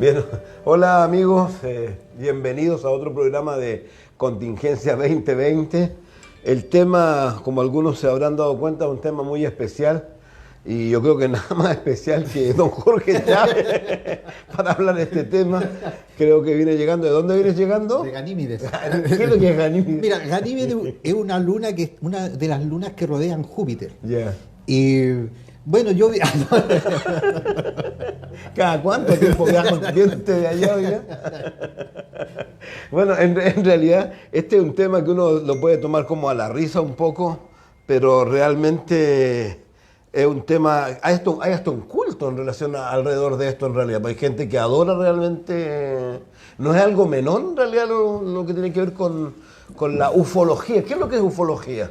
Bien, hola amigos, bienvenidos a otro programa de Contingencia 2020. El tema, como algunos se habrán dado cuenta, es un tema muy especial y yo creo que nada más especial que don Jorge Chávez para hablar de este tema. Creo que viene llegando. ¿De dónde vienes llegando? De Ganímedes. ¿Qué es lo que es Ganímedes? Mira, Ganímedes es una luna que es una de las lunas que rodean Júpiter. Ya. Y bueno, yo ¿Cada cuánto tiempo viaja un cliente de allá? Oiga? Bueno, en realidad este es un tema que uno lo puede tomar como a la risa un poco, pero realmente es un tema, hay hasta un culto en relación alrededor de esto en realidad, porque hay gente que adora realmente, no es algo menor en realidad lo que tiene que ver con la ufología. ¿Qué es lo que es ufología?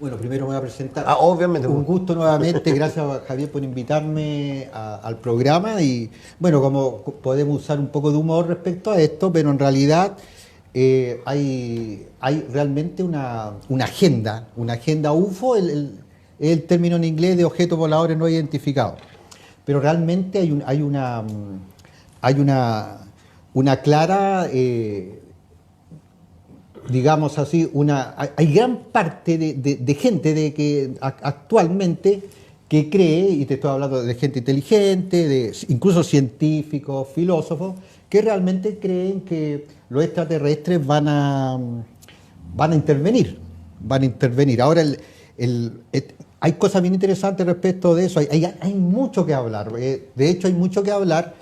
Bueno, primero me voy a presentar. Obviamente. Un gusto nuevamente, gracias Javier por invitarme al programa y bueno, como podemos usar un poco de humor respecto a esto, pero en realidad hay realmente una agenda UFO, el término en inglés de objetos voladores no identificados, pero realmente hay una clara digamos así, hay gran parte de gente que actualmente que cree, y te estoy hablando de gente inteligente, incluso científicos, filósofos, que realmente creen que los extraterrestres van a intervenir. Ahora, hay cosas bien interesantes respecto de eso, hay mucho que hablar, de hecho hay mucho que hablar,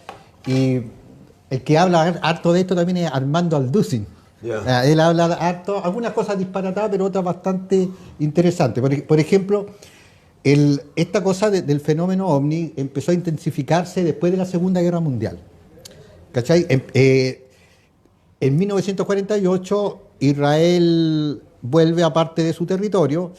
y el que habla harto de esto también es Armando Alducin. Yeah. Él habla harto, algunas cosas disparatadas, pero otras bastante interesantes. Por ejemplo, esta cosa del fenómeno ovni empezó a intensificarse después de la Segunda Guerra Mundial. ¿Cachai? En 1948 Israel vuelve a parte de su territorio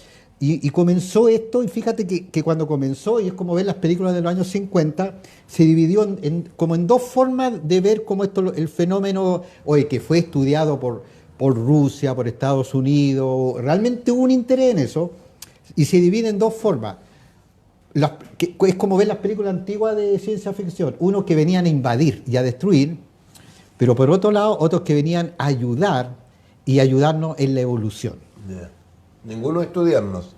y comenzó esto, y fíjate que cuando comenzó, y es como ver las películas de los años 50, se dividió como en dos formas de ver cómo el fenómeno, que fue estudiado por Rusia, por Estados Unidos, realmente hubo un interés en eso, y se divide en dos formas. Es como ver las películas antiguas de ciencia ficción, unos que venían a invadir y a destruir, pero por otro lado, otros que venían a ayudar y ayudarnos en la evolución. Yeah. Ninguno a estudiarnos.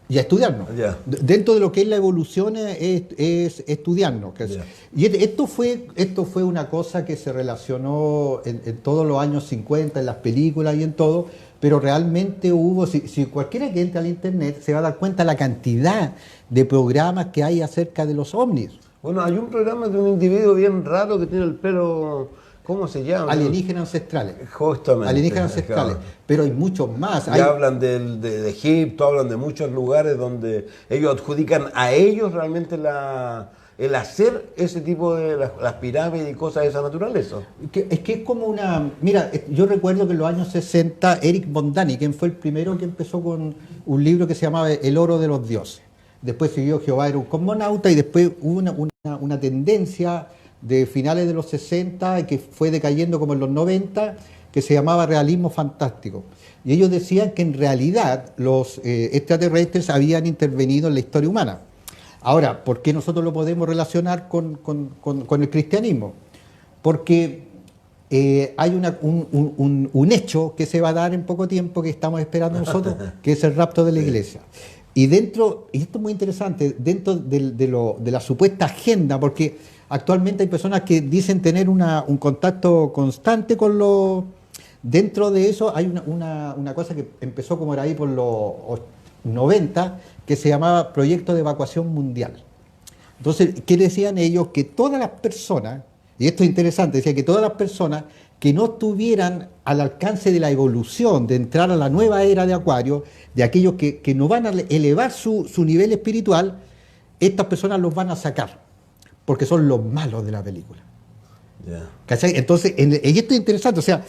Y a estudiarnos. Yeah. Dentro de lo que es la evolución es estudiarnos. Yeah. Y esto fue una cosa que se relacionó en todos los años 50, en las películas y en todo, pero realmente hubo, si cualquiera que entre al internet se va a dar cuenta la cantidad de programas que hay acerca de los ovnis. Bueno, hay un programa de un individuo bien raro que tiene el pelo... ¿Cómo se llama? Alienígenas ancestrales. Justamente. Alienígenas ancestrales. Claro. Pero hay muchos más. Hablan de Egipto, hablan de muchos lugares donde ellos adjudican a ellos realmente el hacer ese tipo de las pirámides y cosas de esa naturaleza. Es que es como una... Mira, yo recuerdo que en los años 60, Eric von Däniken fue el primero que empezó con un libro que se llamaba El oro de los dioses. Después siguió Jehová era un cosmonauta, y después hubo una tendencia de finales de los 60, que fue decayendo como en los 90, que se llamaba realismo fantástico. Y ellos decían que en realidad los extraterrestres habían intervenido en la historia humana. Ahora, ¿por qué nosotros lo podemos relacionar con el cristianismo? Porque hay un hecho que se va a dar en poco tiempo, que estamos esperando nosotros, que es el rapto de la iglesia. Y esto es muy interesante, dentro de la supuesta agenda, porque actualmente hay personas que dicen tener un contacto constante con los... Dentro de eso hay una cosa que empezó como era ahí por los 90, que se llamaba Proyecto de Evacuación Mundial. Entonces, ¿qué decían ellos? Que todas las personas, y esto es interesante, decía que todas las personas que no estuvieran al alcance de la evolución, de entrar a la nueva era de Acuario, de aquellos que no van a elevar su nivel espiritual, estas personas los van a sacar, porque son los malos de la película. Yeah. ¿Cachai? Entonces, y esto es interesante, o sea,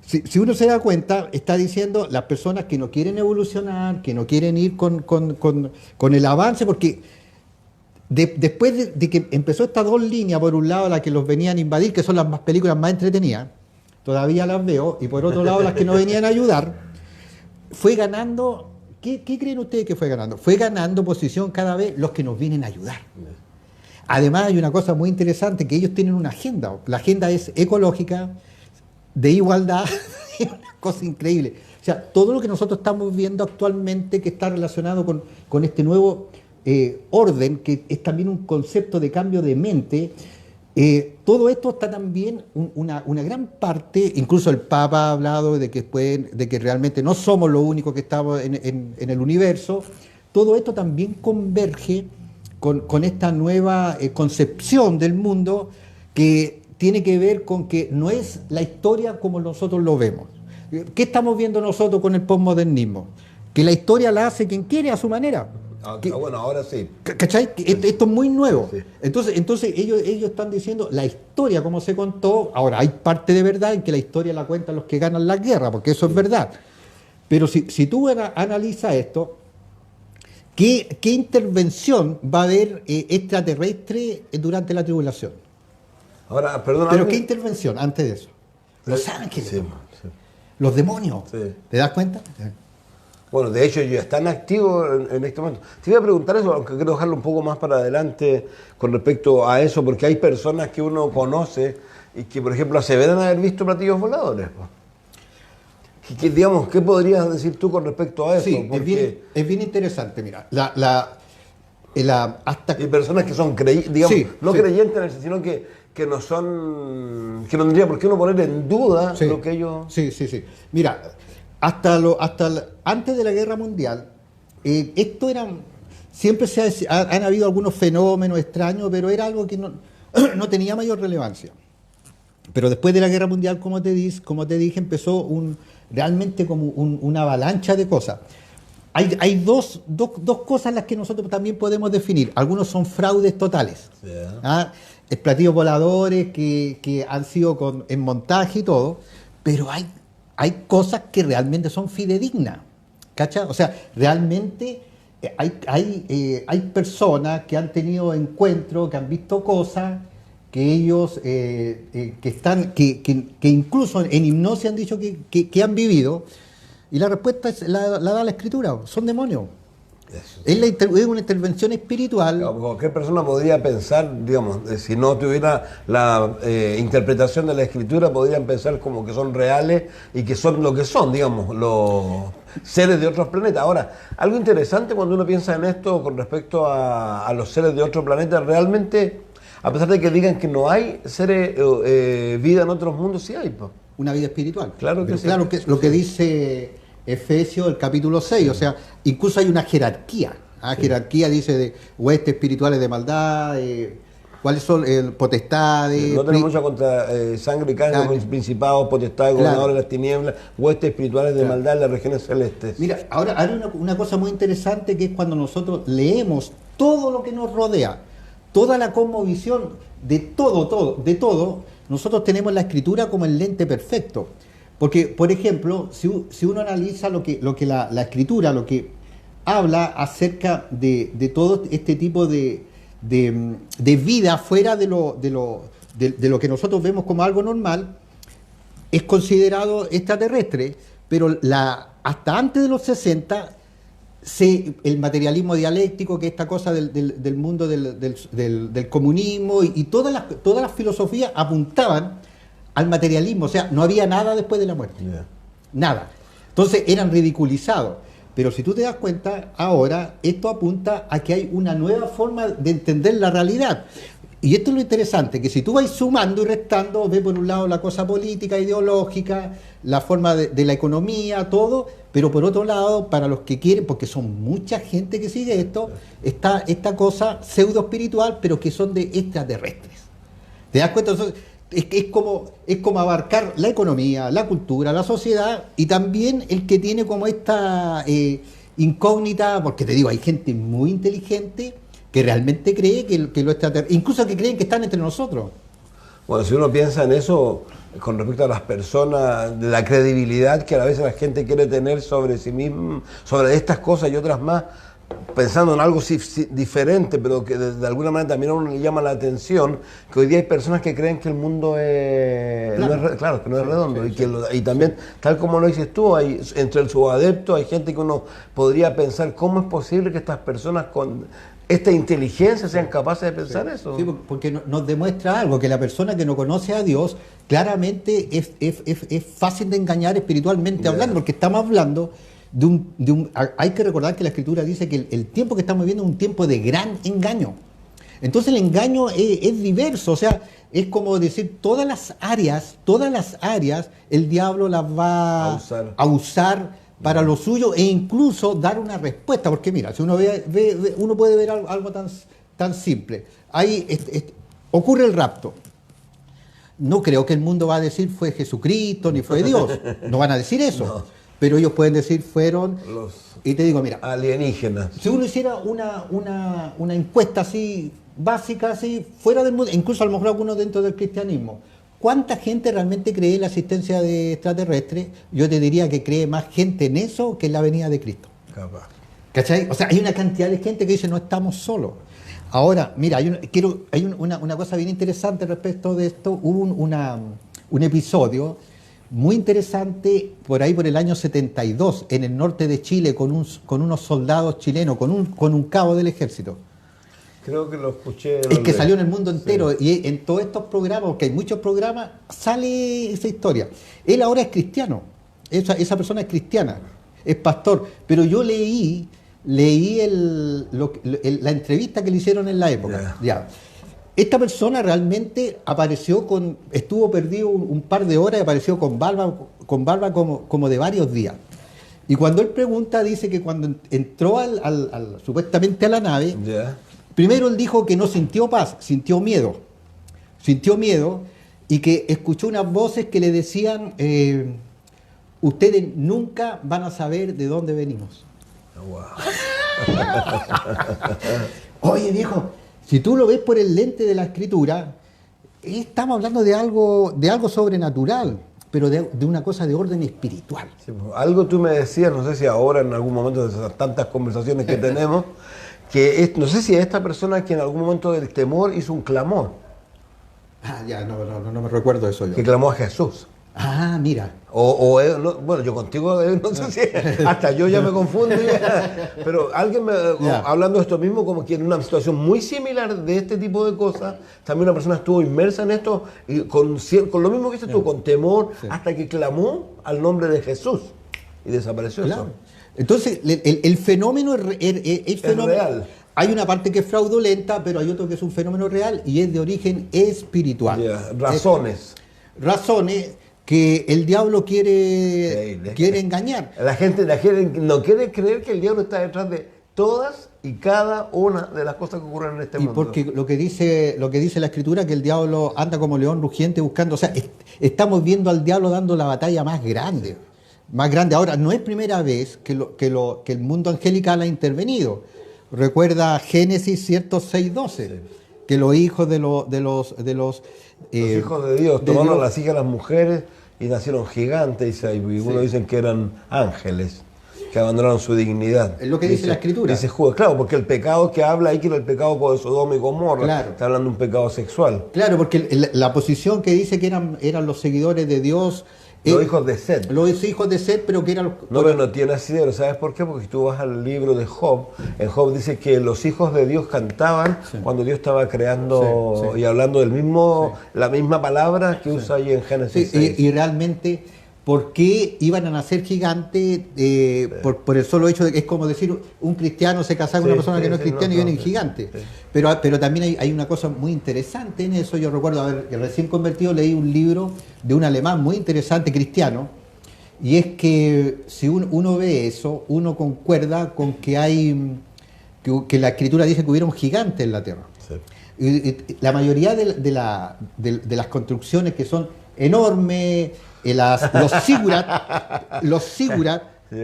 si uno se da cuenta, está diciendo las personas que no quieren evolucionar, que no quieren ir con el avance, porque después de que empezó estas dos líneas, por un lado las que los venían a invadir, que son las películas más entretenidas, todavía las veo, y por otro lado las que no venían a ayudar, fue ganando, ¿qué creen ustedes que fue ganando? Fue ganando posición cada vez los que nos vienen a ayudar. además hay una cosa muy interesante, que ellos tienen una agenda. La agenda es ecológica, de igualdad, es una cosa increíble. O sea, todo lo que nosotros estamos viendo actualmente que está relacionado con este nuevo orden, que es también un concepto de cambio de mente, todo esto está también una gran parte, incluso el Papa ha hablado de que realmente no somos los únicos que estamos en el universo. Todo esto también converge con esta nueva concepción del mundo que tiene que ver con que no es la historia como nosotros lo vemos. ¿Qué estamos viendo nosotros con el posmodernismo? Que la historia la hace quien quiere a su manera. Bueno, ahora sí. ¿Cachai? Esto es muy nuevo. Sí. Entonces ellos están diciendo la historia como se contó. Ahora, hay parte de verdad en que la historia la cuentan los que ganan la guerra, porque eso es verdad. Pero si tú analizas esto, ¿qué intervención va a haber extraterrestre durante la tribulación? Ahora, perdóname. ¿Pero qué intervención antes de eso? Los ángeles, Sí. los demonios. Sí. ¿Te das cuenta? Bueno, de hecho, ya están activos en este momento. Te iba a preguntar eso, aunque quiero dejarlo un poco más para adelante con respecto a eso, porque hay personas que uno conoce y que, por ejemplo, aseveran haber visto platillos voladores. Digamos, ¿qué podrías decir tú con respecto a eso? Sí, Porque es bien interesante. Mira, hasta hay personas que son digamos, Sí, no sí. creyentes, sino que no son, que no tendría por qué uno poner en duda Sí, lo que ellos... Sí. Mira, antes de la Guerra Mundial, esto era... Siempre han habido algunos fenómenos extraños, pero era algo que no tenía mayor relevancia. Pero después de la Guerra Mundial, como te dije, empezó realmente como una avalancha de cosas. Hay dos cosas las que nosotros también podemos definir. Algunos son fraudes totales. Yeah. Platillos voladores que han sido en montaje y todo, pero hay cosas que realmente son fidedignas. ¿Cachai? O sea, realmente hay personas que han tenido encuentros, que han visto cosas que ellos que incluso en hipnosis han dicho que han vivido, y la respuesta la da la Escritura: son demonios. Eso, Es una intervención espiritual. Cualquier persona podría pensar, digamos, si no tuviera la interpretación de la Escritura, podrían pensar como que son reales y que son lo que son, digamos, los seres de otros planetas. Ahora, algo interesante cuando uno piensa en esto con respecto a los seres de otros planetas, realmente, a pesar de que digan que no hay seres, vida en otros mundos, sí hay, pues. Una vida espiritual. Claro que sí. Claro, que es lo que dice Efesios, el capítulo 6. O sea, incluso hay una jerarquía. Sí. Jerarquía dice de huestes espirituales de maldad, cuáles son potestades. No tenemos mucha contra sangre y carne, principados, potestades, gobernadores de las tinieblas, huestes espirituales de maldad en las regiones celestes. Mira, ahora hay una cosa muy interesante, que es cuando nosotros leemos todo lo que nos rodea, toda la cosmovisión de todo, nosotros tenemos la Escritura como el lente perfecto. Porque, por ejemplo, si uno analiza lo que la Escritura, lo que habla acerca de todo este tipo de vida fuera de lo que nosotros vemos como algo normal, es considerado extraterrestre, pero hasta antes de los 60, el materialismo dialéctico, que es esta cosa del mundo del comunismo, y todas las filosofías apuntaban al materialismo. O sea, no había nada después de la muerte. Yeah. Nada. Entonces eran ridiculizados. Pero si tú te das cuenta, ahora esto apunta a que hay una nueva forma de entender la realidad. Y esto es lo interesante, que si tú vas sumando y restando, ves por un lado la cosa política, ideológica, la forma de la economía, todo, pero por otro lado, para los que quieren, porque son mucha gente que sigue esto, está esta cosa pseudo espiritual, pero que son de extraterrestres. ¿Te das cuenta? Entonces, es como abarcar la economía, la cultura, la sociedad, y también el que tiene como esta incógnita, porque te digo, hay gente muy inteligente que realmente cree que lo extraterrestre, incluso que creen que están entre nosotros. Bueno, si uno piensa en eso, con respecto a las personas, de la credibilidad que a veces la gente quiere tener sobre sí misma, sobre estas cosas y otras más, pensando en algo diferente, pero que de alguna manera también a uno le llama la atención, que hoy día hay personas que creen que el mundo claro, que no es redondo, y también, tal como lo dices tú, hay entre sus adeptos hay gente que uno podría pensar cómo es posible que estas personas esta inteligencia sean capaces de pensar eso. Sí, porque nos demuestra algo, que la persona que no conoce a Dios claramente es fácil de engañar espiritualmente hablando, porque estamos hablando hay que recordar que la Escritura dice que el tiempo que estamos viviendo es un tiempo de gran engaño. Entonces el engaño es diverso, o sea, es como decir, todas las áreas, el diablo las va a usar para lo suyo e incluso dar una respuesta, porque mira, si uno uno puede ver algo tan simple. Ahí ocurre el rapto. No creo que el mundo va a decir fue Jesucristo ni fue Dios, no van a decir eso. No. Pero ellos pueden decir fueron y te digo, mira, alienígenas. Si uno hiciera una encuesta así básica, así fuera del mundo, incluso a lo mejor algunos dentro del cristianismo, ¿cuánta gente realmente cree en la existencia de extraterrestres? Yo te diría que cree más gente en eso que en la venida de Cristo. Capaz. ¿Cachai? O sea, hay una cantidad de gente que dice no estamos solos. Ahora, mira, hay una cosa bien interesante respecto de esto. Hubo un episodio muy interesante por ahí por el año 72 en el norte de Chile con unos soldados chilenos, con un cabo del ejército. Creo que lo escuché. Es que salió en el mundo entero, sí. Y en todos estos programas, porque hay muchos programas, sale esa historia. Él ahora es cristiano, esa persona es cristiana, es pastor, pero yo leí la entrevista que le hicieron en la época. Ya. Esta persona realmente estuvo perdido un par de horas y apareció con barba como de varios días. Y cuando él pregunta, dice que cuando entró supuestamente a la nave, primero él dijo que no sintió paz, sintió miedo y que escuchó unas voces que le decían, ustedes nunca van a saber de dónde venimos. Wow. Oye, viejo, si tú lo ves por el lente de la Escritura, estamos hablando de algo sobrenatural, pero de una cosa de orden espiritual. Sí, algo tú me decías, no sé si ahora en algún momento de esas tantas conversaciones que tenemos, que no sé si esta persona que en algún momento del temor hizo un clamor. Ah, ya, no me recuerdo eso yo. Que clamó a Jesús. Ah, mira. Bueno, yo contigo, no sé si hasta yo ya me confundo. Pero alguien hablando de esto mismo, como que en una situación muy similar de este tipo de cosas, también una persona estuvo inmersa en esto, y con lo mismo que dices tú, con temor, hasta que clamó al nombre de Jesús y desapareció. Claro. Eso. Entonces, el fenómeno es real. Hay una parte que es fraudulenta, pero hay otro que es un fenómeno real y es de origen espiritual. Razones que el diablo quiere engañar. La gente no quiere creer que el diablo está detrás de todas y cada una de las cosas que ocurren en este mundo. Y porque lo que dice la Escritura, que el diablo anda como león rugiente buscando, o sea, estamos viendo al diablo dando la batalla más grande. Ahora, no es primera vez que el mundo angelical ha intervenido. Recuerda Génesis 6:12, sí. Que los hijos los hijos de Dios tomaron a las hijas de las mujeres y nacieron gigantes, y algunos dicen que eran ángeles, que abandonaron su dignidad. Es lo que dice la Escritura. Dice, claro, porque el pecado que habla ahí, que era el pecado de Sodoma y Gomorra, claro. Está hablando de un pecado sexual. Claro, porque la posición que dice que eran los seguidores de Dios, los hijos de Set. Los hijos de Set, pero que eran los... No, pero no tiene asidero. ¿Sabes por qué? Porque si tú vas al libro de Job, en Job dice que los hijos de Dios cantaban cuando Dios estaba creando y hablando la misma palabra que usa ahí en Génesis 6. Y realmente, ¿por qué iban a nacer gigantes? Por el solo hecho de que es como decir, un cristiano se casa con una persona que no es cristiana y vienen gigantes. Sí. Pero también hay una cosa muy interesante en eso. Yo recuerdo recién convertido, leí un libro de un alemán muy interesante, cristiano, y es que si uno ve eso, uno concuerda con que que la Escritura dice que hubieron gigantes en la tierra. Sí. Y la mayoría de las construcciones que son enormes, los zigurat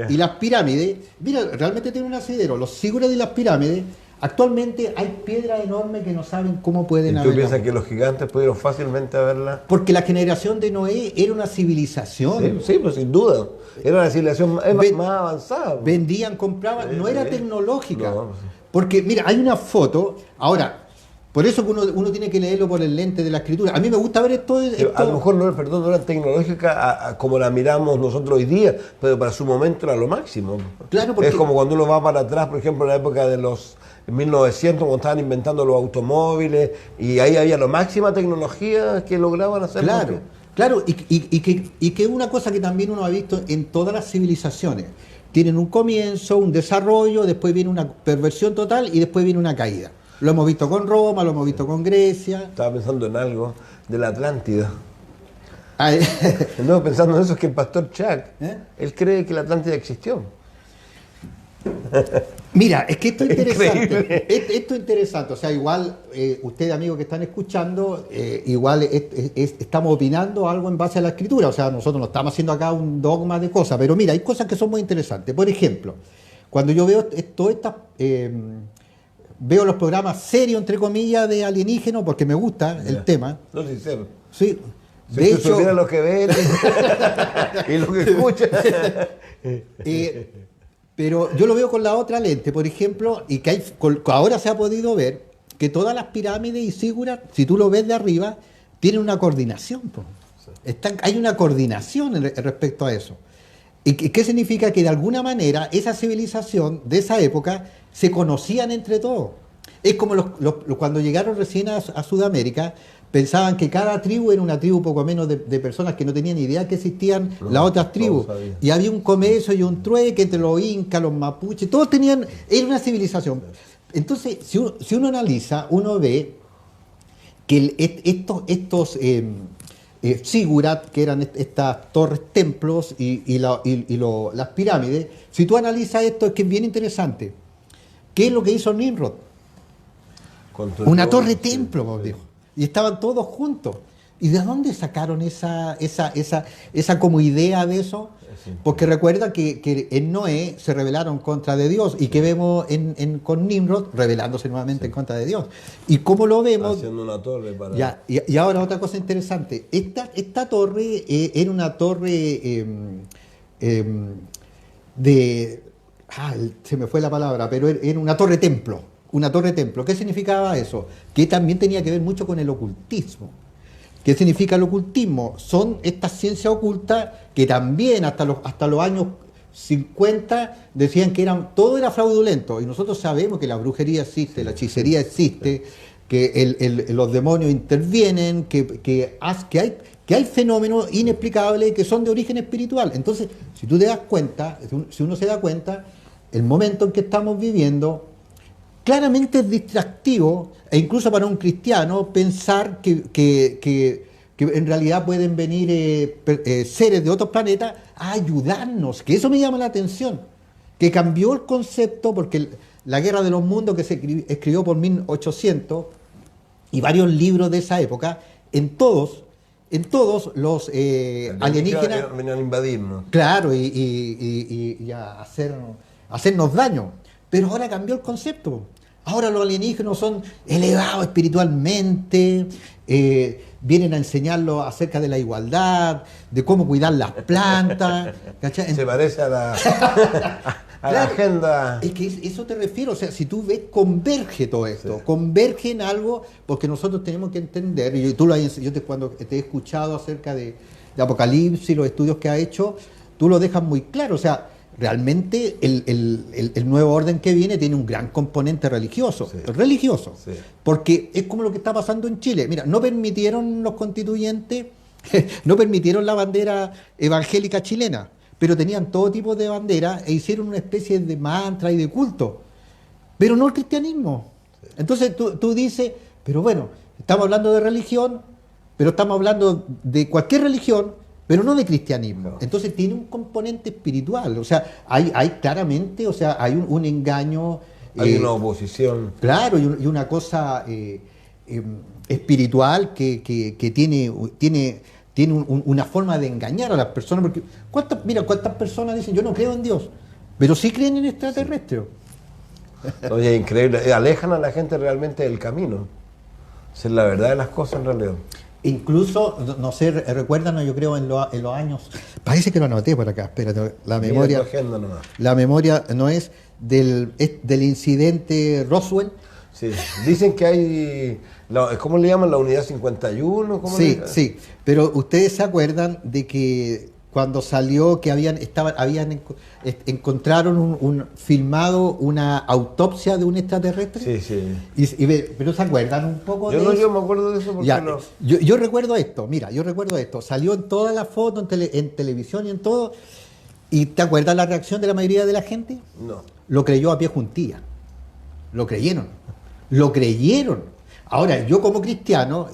y las pirámides, mira, realmente tienen un asidero. Los zigurat y las pirámides, actualmente hay piedras enormes que no saben cómo pueden haber. ¿Y tú piensas que los gigantes pudieron fácilmente haberla? Porque la generación de Noé era una civilización. Sí, pues sin duda. Era una civilización más avanzada. Vendían, compraban, no era tecnológica. No. Porque, mira, hay una foto, ahora, Por eso que uno tiene que leerlo por el lente de la escritura. A mí me gusta ver esto. A lo mejor no, perdón, no era tecnológica como la miramos nosotros hoy día, pero para su momento era lo máximo. Claro, porque es como cuando uno va para atrás, por ejemplo, en la época de los 1900, cuando estaban inventando los automóviles, y ahí había la máxima tecnología que lograban hacer. Claro, claro, y que una cosa que también uno ha visto en todas las civilizaciones. Tienen un comienzo, un desarrollo, después viene una perversión total y después viene una caída. Lo hemos visto con Roma, lo hemos visto con Grecia. Estaba pensando en algo de la Atlántida. Ay. No, pensando en eso, es que el pastor Chuck, él cree que la Atlántida existió. Mira, es que esto es interesante. Esto es interesante. O sea, igual, ustedes, amigos que están escuchando, igual estamos opinando algo en base a la escritura. O sea, nosotros no estamos haciendo acá un dogma de cosas. Pero mira, hay cosas que son muy interesantes. Por ejemplo, cuando yo veo todas estas... veo los programas serios, entre comillas, de alienígenas, porque me gusta el tema. No, sincero. Sí. Si de hecho, supiera lo que ven y lo que escuchan. Pero yo lo veo con la otra lente, por ejemplo, y que ahora se ha podido ver que todas las pirámides y zíguras, si tú lo ves de arriba, tienen una coordinación. Hay una coordinación respecto a eso. ¿Y qué significa? Que de alguna manera esa civilización de esa época se conocían entre todos. Es como cuando llegaron recién a Sudamérica, pensaban que cada tribu era una tribu poco menos de personas que no tenían idea que existían las otras tribus. Y había un comercio y un trueque entre los incas, los mapuches, todos tenían, era una civilización. Entonces, si uno analiza, uno ve que estos zigurat, que eran estas torres templos y las pirámides, si tú analizas esto, es que es bien interesante. ¿Qué es lo que hizo Nimrod? Una torre templo, dijo. Y estaban todos juntos. ¿Y de dónde sacaron esa como idea de eso? Porque recuerda que en Noé se rebelaron contra de Dios y que vemos con Nimrod rebelándose nuevamente en contra de Dios. ¿Y cómo lo vemos? Haciendo una torre para... Y ahora otra cosa interesante. Esta torre era una torre se me fue la palabra, pero era una torre templo. Una torre templo. ¿Qué significaba eso? Que también tenía que ver mucho con el ocultismo. ¿Qué significa el ocultismo? Son estas ciencias ocultas que también hasta los años 50 decían que todo era fraudulento. Y nosotros sabemos que la brujería existe, la hechicería existe, que los demonios intervienen, que hay fenómenos inexplicables que son de origen espiritual. Entonces, si tú te das cuenta, si uno se da cuenta, el momento en que estamos viviendo claramente es distractivo, e incluso para un cristiano, pensar que en realidad pueden venir seres de otros planetas a ayudarnos, que eso me llama la atención, que cambió el concepto, porque la Guerra de los Mundos, que se escribió por 1800, y varios libros de esa época, en todos los alienígenas venían a invadirnos. Claro, y a hacernos daño. Pero ahora cambió el concepto. Ahora los alienígenas son elevados espiritualmente, vienen a enseñarlos acerca de la igualdad, de cómo cuidar las plantas. ¿Cachai? Se parece a la, la agenda. Es que eso te refiero, o sea, si tú ves, converge todo esto, converge en algo, porque nosotros tenemos que entender, y cuando te he escuchado acerca de Apocalipsis, los estudios que ha hecho, tú lo dejas muy claro, o sea, realmente el nuevo orden que viene tiene un gran componente religioso, porque es como lo que está pasando en Chile. Mira, no permitieron los constituyentes, no permitieron la bandera evangélica chilena, pero tenían todo tipo de banderas e hicieron una especie de mantra y de culto, pero no el cristianismo. Entonces tú dices, pero bueno, estamos hablando de religión, pero estamos hablando de cualquier religión, pero no de cristianismo. Entonces tiene un componente espiritual, o sea, hay claramente, o sea, hay un engaño. Hay una oposición. Claro, y una cosa espiritual que tiene una forma de engañar a las personas. Porque ¿cuántas personas dicen, yo no creo en Dios, pero sí creen en extraterrestres? Oye, increíble. Alejan a la gente realmente del camino. Esa es la verdad de las cosas en realidad. Incluso, no sé, recuerdan, yo creo en los años, parece que lo anoté por acá, espérate, la memoria no es del incidente Roswell. Sí. Dicen que hay, ¿cómo le llaman? La unidad 51. Sí, sí, pero ustedes se acuerdan de que cuando salió que encontraron filmado una autopsia de un extraterrestre. Sí, sí. Pero ¿se acuerdan un poco de Yo eso? me acuerdo de eso porque Ya, no. yo recuerdo esto, mira, yo recuerdo esto. Salió en todas las fotos, en televisión y en todo. ¿Y te acuerdas la reacción de la mayoría de la gente? No. Lo creyó a pie juntilla. Lo creyeron. Lo creyeron. Ahora, yo como cristiano,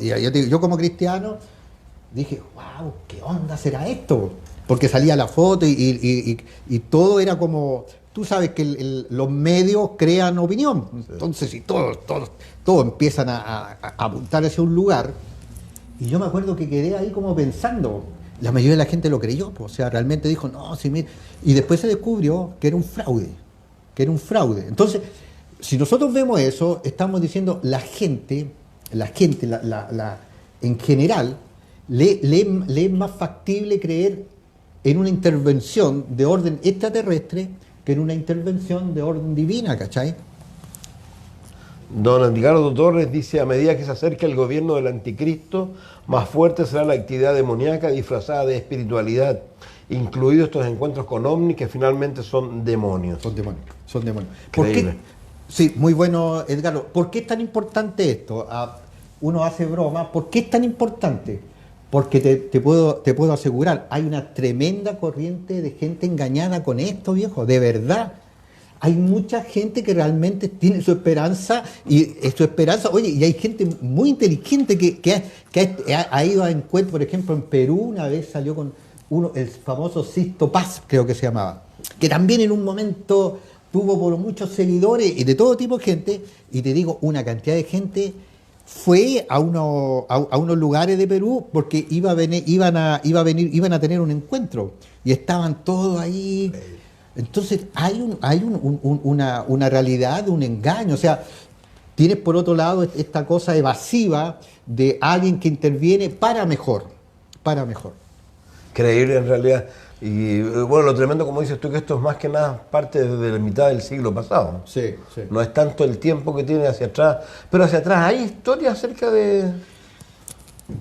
dije, wow, ¿qué onda será esto? Porque salía la foto y todo era como... Tú sabes que los medios crean opinión. Sí. Entonces, si todos empiezan a apuntar hacia un lugar. Y yo me acuerdo que quedé ahí como pensando. La mayoría de la gente lo creyó. Pues, o sea, realmente dijo, no, sí, mira. Y después se descubrió que era un fraude. Entonces, si nosotros vemos eso, estamos diciendo la gente en general, le es más factible creer en una intervención de orden extraterrestre que en una intervención de orden divina, ¿cachai? Don Edgardo Torres dice, a medida que se acerca el gobierno del anticristo, más fuerte será la actividad demoníaca disfrazada de espiritualidad, incluidos estos encuentros con ovnis que finalmente son demonios. Son demonios. ¿Por qué? Sí, muy bueno, Edgardo. ¿Por qué es tan importante esto? Uno hace broma. ¿Por qué es tan importante? Porque te puedo asegurar, hay una tremenda corriente de gente engañada con esto, viejo, de verdad. Hay mucha gente que realmente tiene su esperanza, oye, y hay gente muy inteligente que ha ido a encuentros, por ejemplo, en Perú una vez salió con el famoso Sisto Paz, creo que se llamaba, que también en un momento tuvo por muchos seguidores y de todo tipo de gente, y te digo, una cantidad de gente fue a unos lugares de Perú porque iban a tener un encuentro y estaban todos ahí. Entonces hay una realidad, un engaño. O sea, tienes por otro lado esta cosa evasiva de alguien que interviene para mejor. Creíble en realidad. Y bueno, lo tremendo, como dices tú, que esto es más que nada parte de la mitad del siglo pasado. Sí, sí. No es tanto el tiempo que tiene hacia atrás, pero hacia atrás hay historias acerca de...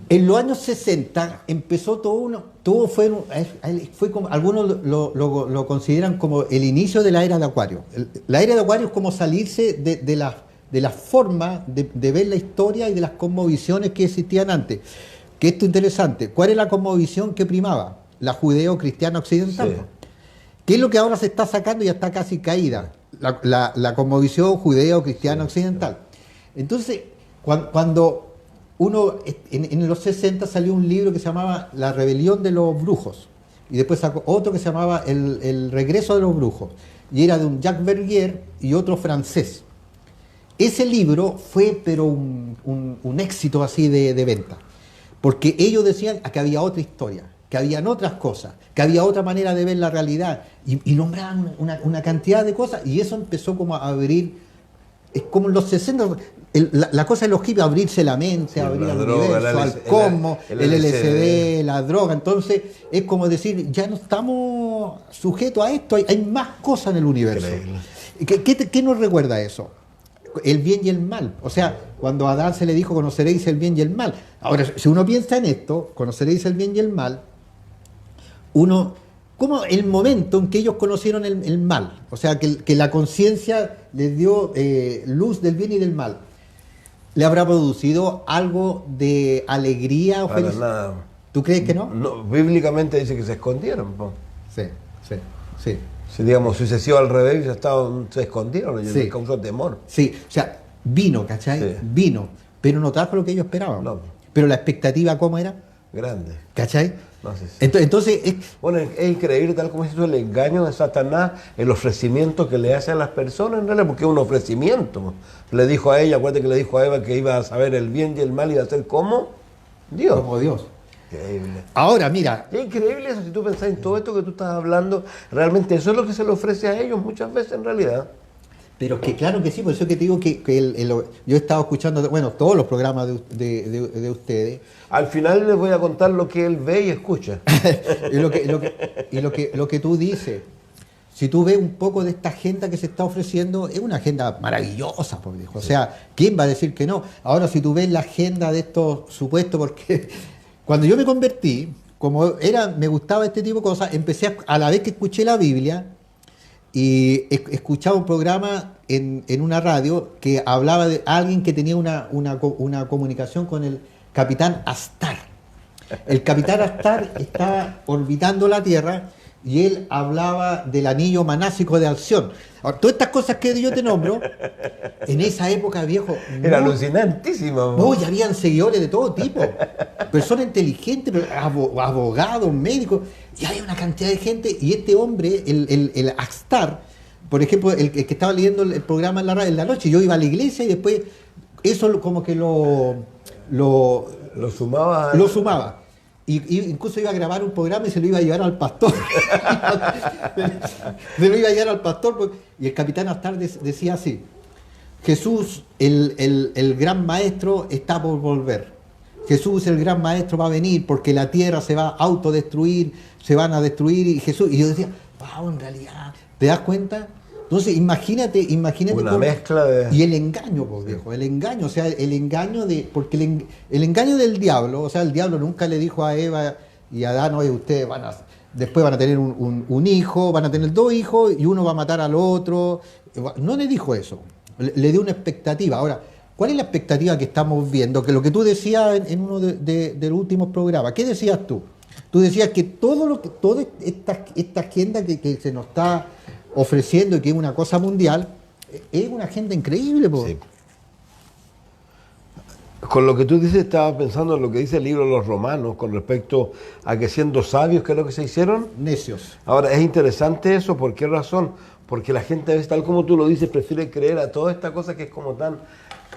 En los años 60 empezó todo fue como, algunos lo consideran como el inicio de la era de Acuario. La era de Acuario es como salirse de la forma de ver la historia y de las cosmovisiones que existían antes. Que esto es interesante. ¿Cuál es la cosmovisión que primaba? La judeo-cristiana occidental. Sí. ¿Qué es lo que ahora se está sacando y ya está casi caída? La cosmovisión judeo-cristiana occidental. Entonces, cuando uno, en los 60 salió un libro que se llamaba La rebelión de los brujos, y después sacó otro que se llamaba El regreso de los brujos, y era de un Jacques Vergier y otro francés. Ese libro fue pero un éxito así de venta, porque ellos decían que había otra historia, que habían otras cosas, que había otra manera de ver la realidad, y nombraban una cantidad de cosas, y eso empezó como a abrir, es como en los 60, la cosa de los hippies, abrirse la mente, sí, abrir al universo, al cosmos, el LSD, la droga. Entonces es como decir, ya no estamos sujetos a esto, hay más cosas en el universo. ¿Qué nos recuerda eso? El bien y el mal. O sea, cuando a Adán se le dijo, conoceréis el bien y el mal. Ahora, si uno piensa en esto, conoceréis el bien y el mal, como el momento en que ellos conocieron el mal, o sea, que la conciencia les dio luz del bien y del mal, ¿le habrá producido algo de alegría o felicidad? Para nada. ¿Tú crees que no? No, bíblicamente dice que se escondieron. Sí. Si digamos, si hubiese sido al revés, se escondieron, sí. Les causó temor. Sí, o sea, vino, ¿cachai? Sí. Vino, pero no trajo lo que ellos esperaban. No. Pero la expectativa, ¿cómo era? Grande. ¿Cachai? No, sí. Entonces bueno, es increíble, tal como dices tú, el engaño de Satanás, el ofrecimiento que le hace a las personas, en realidad, porque es un ofrecimiento. Le dijo a ella, acuérdate que le dijo a Eva que iba a saber el bien y el mal y iba a ser como Dios. Como Dios. Increíble. Ahora, mira. Es increíble eso, si tú pensás en todo esto que tú estás hablando, realmente eso es lo que se le ofrece a ellos muchas veces en realidad. Pero que claro que sí, por eso que te digo que yo he estado escuchando, bueno, todos los programas de ustedes. Al final les voy a contar lo que él ve y escucha. y lo que tú dices. si tú ves un poco de esta agenda que se está ofreciendo, es una agenda maravillosa, por viejo. O sea, ¿quién va a decir que no? Ahora, si tú ves la agenda de estos supuestos, porque cuando yo me convertí, me gustaba este tipo de cosas, empecé a la vez que escuché la Biblia, y escuchaba un programa en una radio que hablaba de alguien que tenía una comunicación con el capitán Astar. El capitán Astar estaba orbitando la Tierra y él hablaba del anillo manásico de Alción. Ahora, todas estas cosas que yo te nombro, en esa época, viejo... Era alucinantísimo. No, ya habían seguidores de todo tipo. Personas inteligentes, abogados, médicos. Y hay una cantidad de gente. Y este hombre, el Astar, por ejemplo, el que estaba leyendo el programa en la noche, yo iba a la iglesia y después eso como que lo sumaba. Lo sumaba. Y incluso iba a grabar un programa y se lo iba a llevar al pastor. Se lo iba a llevar al pastor. Y el capitán Astar decía así: Jesús, el gran maestro, está por volver. Jesús, el gran maestro, va a venir porque la tierra se va a autodestruir, se van a destruir. Y yo decía, wow, en realidad, ¿te das cuenta? Entonces, imagínate una mezcla de... Y el engaño, pues, viejo, el engaño, o sea, el engaño de... Porque el engaño del diablo, o sea, el diablo nunca le dijo a Eva y a Adán: oye, ustedes después van a tener un hijo, van a tener 2 hijos y uno va a matar al otro. No le dijo eso, le dio una expectativa. Ahora, ¿cuál es la expectativa que estamos viendo? Que lo que tú decías en uno de los últimos programas, ¿qué decías tú? Tú decías que toda esta agenda que se nos está ofreciendo y que es una cosa mundial, es una agenda increíble. Sí. Con lo que tú dices, estaba pensando en lo que dice el libro de los Romanos con respecto a que siendo sabios, ¿qué es lo que se hicieron? Necios. Ahora, es interesante eso. ¿Por qué razón? Porque la gente, a veces, tal como tú lo dices, prefiere creer a toda esta cosa que es como tan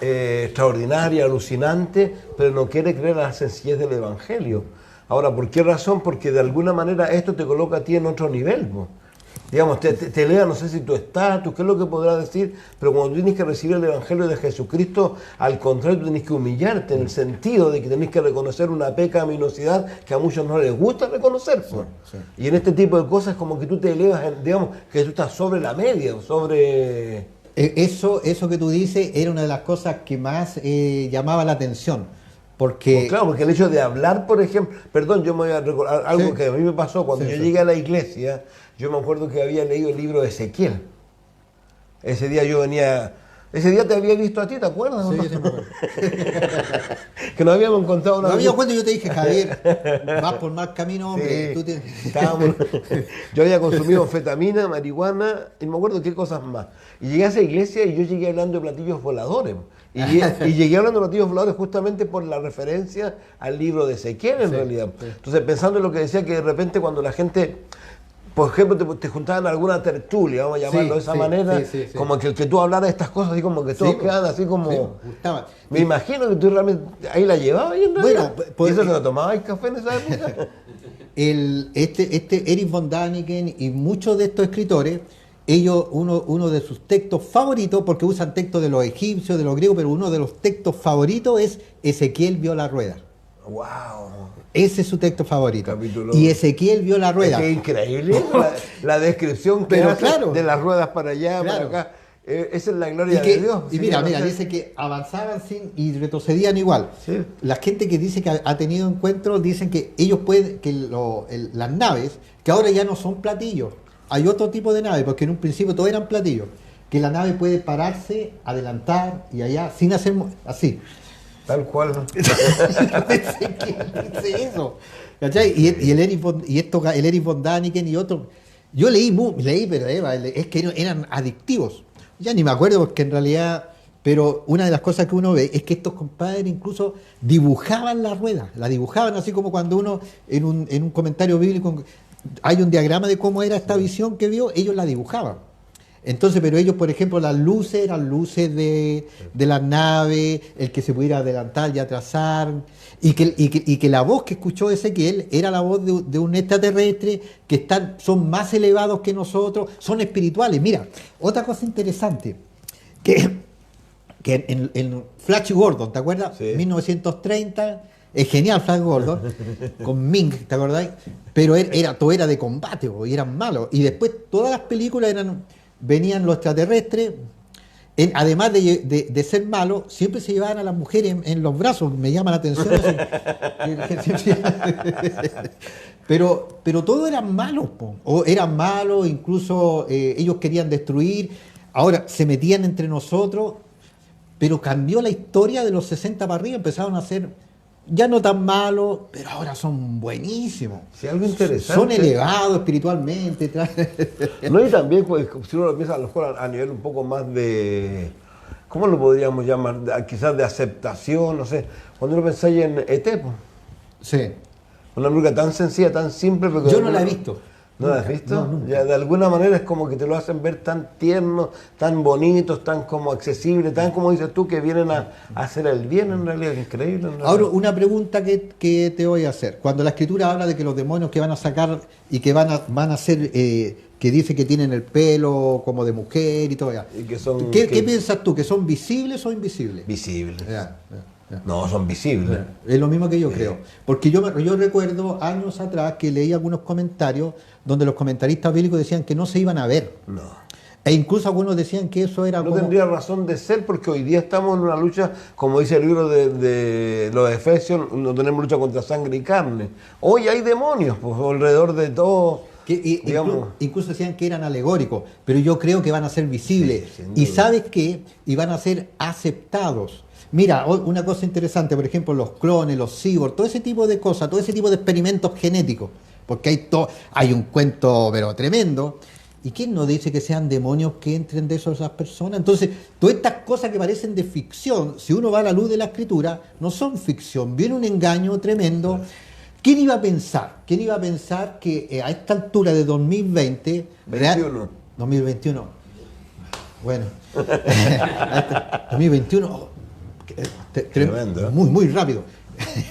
extraordinaria, alucinante, pero no quiere creer a la sencillez del Evangelio. Ahora, ¿por qué razón? Porque de alguna manera esto te coloca a ti en otro nivel, ¿no? Digamos, te eleva, no sé si tu estatus, qué es lo que podrás decir, pero cuando tú tienes que recibir el Evangelio de Jesucristo, al contrario, tú tienes que humillarte en el sentido de que tenés que reconocer una pecaminosidad que a muchos no les gusta reconocer. Sí, sí. Y en este tipo de cosas como que tú te elevas, digamos, que tú estás sobre la media, sobre... Eso que tú dices era una de las cosas que más llamaba la atención. Porque... Pues claro, porque el hecho de hablar, por ejemplo, perdón, yo me voy a recordar algo que a mí me pasó cuando yo llegué a la iglesia. Yo me acuerdo que había leído el libro de Ezequiel. Ese día te había visto a ti, ¿te acuerdas? Sí, sí, me acuerdo. Que nos habíamos encontrado una vez. Cuando yo te dije, Javier, vas por mal camino, hombre. Sí, yo había consumido anfetamina, marihuana, y no me acuerdo qué cosas más. Y llegué a esa iglesia y yo llegué hablando de platillos voladores. Y llegué hablando de platillos voladores justamente por la referencia al libro de Ezequiel, en realidad. Sí. Entonces, pensando en lo que decía, que de repente cuando la gente... Por ejemplo, te juntaban a alguna tertulia, vamos a llamarlo de esa manera, como que el que tú hablaras de estas cosas, así como que todos quedan así como... Me imagino que tú realmente ahí la llevabas ahí en realidad. Bueno, ¿y eso que no tomabas café en esa época? Erich von Däniken y muchos de estos escritores, uno de sus textos favoritos, porque usan textos de los egipcios, de los griegos, pero uno de los textos favoritos es Ezequiel vio la rueda. ¡Wow! Ese es su texto favorito. Y Ezequiel vio la rueda. Es increíble la descripción que hace de las ruedas para allá, para acá. Esa es la gloria de Dios. Y mira, dice que avanzaban y retrocedían igual. Sí. La gente que dice que ha tenido encuentros dicen que ellos pueden, que las naves, que ahora ya no son platillos, hay otro tipo de naves, porque en un principio todos eran platillos, que la nave puede pararse, adelantar y allá, sin hacer así. Tal cual. Dice eso. ¿Cachai? Y el Erich von Däniken y otros. Yo leí, pero es que eran adictivos. Ya ni me acuerdo porque en realidad... Pero una de las cosas que uno ve es que estos compadres incluso dibujaban la rueda. La dibujaban así como cuando uno en un comentario bíblico hay un diagrama de cómo era esta visión que vio, ellos la dibujaban. Entonces, pero ellos, por ejemplo, las luces eran luces de las naves, el que se pudiera adelantar y atrasar, y que la voz que escuchó Ezequiel era la voz de un extraterrestre que son más elevados que nosotros, son espirituales. Mira, otra cosa interesante, que en Flash Gordon, ¿te acuerdas? Sí. 1930, Es genial Flash Gordon, con Ming, ¿te acordáis? Pero todo era de combate, y eran malos. Y después todas las películas venían los extraterrestres, además de ser malos, siempre se llevaban a las mujeres en los brazos, me llama la atención eso. Pero todos eran malos, o eran malos, incluso ellos querían destruir, ahora se metían entre nosotros, pero cambió la historia de los 60 para arriba, empezaron a ser ya no tan malos, pero ahora son buenísimos. Sí, algo interesante. Son elevados espiritualmente. No, y también, pues, si uno lo piensa a lo mejor a nivel un poco más de, ¿cómo lo podríamos llamar? Quizás de aceptación, no sé. Cuando uno pensáis en ET, pues. Sí. Una película tan sencilla, tan simple. Pero yo no la he visto. ¿No la has visto? No, ya, de alguna manera es como que te lo hacen ver tan tiernos, tan bonitos, tan como accesibles, tan como dices tú, que vienen a hacer el bien en realidad, es increíble. Ahora, una pregunta que te voy a hacer. Cuando la escritura habla de que los demonios que van a sacar y que van a ser, que dice que tienen el pelo como de mujer y todo ya. Y que son, ¿Qué piensas tú? ¿Que son visibles o invisibles? Visibles. Ya. No, son visibles. Es lo mismo que yo creo. Porque yo recuerdo años atrás que leí algunos comentarios donde los comentaristas bíblicos decían que no se iban a ver. No. E incluso algunos decían que eso era No como... tendría razón de ser porque hoy día estamos en una lucha, como dice el libro de los Efesios, no tenemos lucha contra sangre y carne. Hoy hay demonios pues, alrededor de todo. Incluso decían que eran alegóricos, pero yo creo que van a ser visibles. Sí, y ¿sabes qué? Y van a ser aceptados. Mira, una cosa interesante, por ejemplo, los clones, los cyborgs, todo ese tipo de cosas, todo ese tipo de experimentos genéticos, porque hay un cuento pero tremendo. ¿Y quién nos dice que sean demonios que entren de esas personas? Entonces, todas estas cosas que parecen de ficción, si uno va a la luz de la escritura, no son ficción, viene un engaño tremendo. ¿Quién iba a pensar? ¿Quién iba a pensar que a esta altura de 2020... 2021. Bueno. 2021... Tremendo. Muy, muy rápido.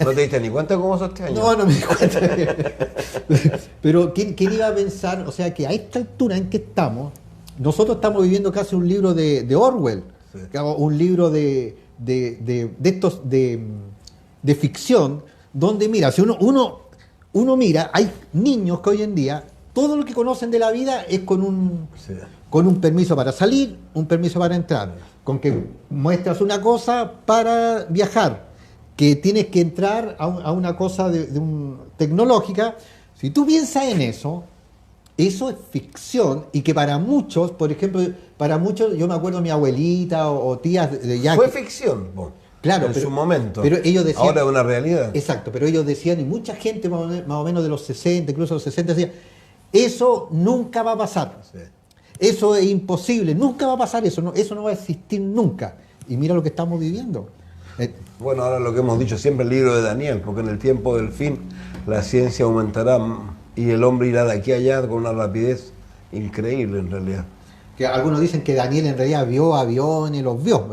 ¿No te diste ni cuenta cómo sos este año? No me di cuenta. Pero ¿quién iba a pensar? O sea, que a esta altura en que estamos, nosotros estamos viviendo casi un libro de Orwell, sí. Un libro de estos de ficción, donde mira, si uno mira, hay niños que hoy en día, todo lo que conocen de la vida es con un permiso para salir, un permiso para entrar, con que muestras una cosa para viajar, que tienes que entrar a una cosa tecnológica. Si tú piensas en eso es ficción, y que para muchos, por ejemplo, yo me acuerdo de mi abuelita o tías de ya. Fue ficción, claro, en su momento. Pero ellos decían, ahora es una realidad. Exacto, pero ellos decían, y mucha gente más o menos de los 60, incluso de los 60, decía, eso nunca va a pasar. Sí. Eso es imposible, nunca va a pasar eso no va a existir nunca. Y mira lo que estamos viviendo. Bueno, ahora lo que hemos dicho siempre, el libro de Daniel, porque en el tiempo del fin la ciencia aumentará y el hombre irá de aquí a allá con una rapidez increíble en realidad. Que algunos dicen que Daniel en realidad vio aviones, los vio.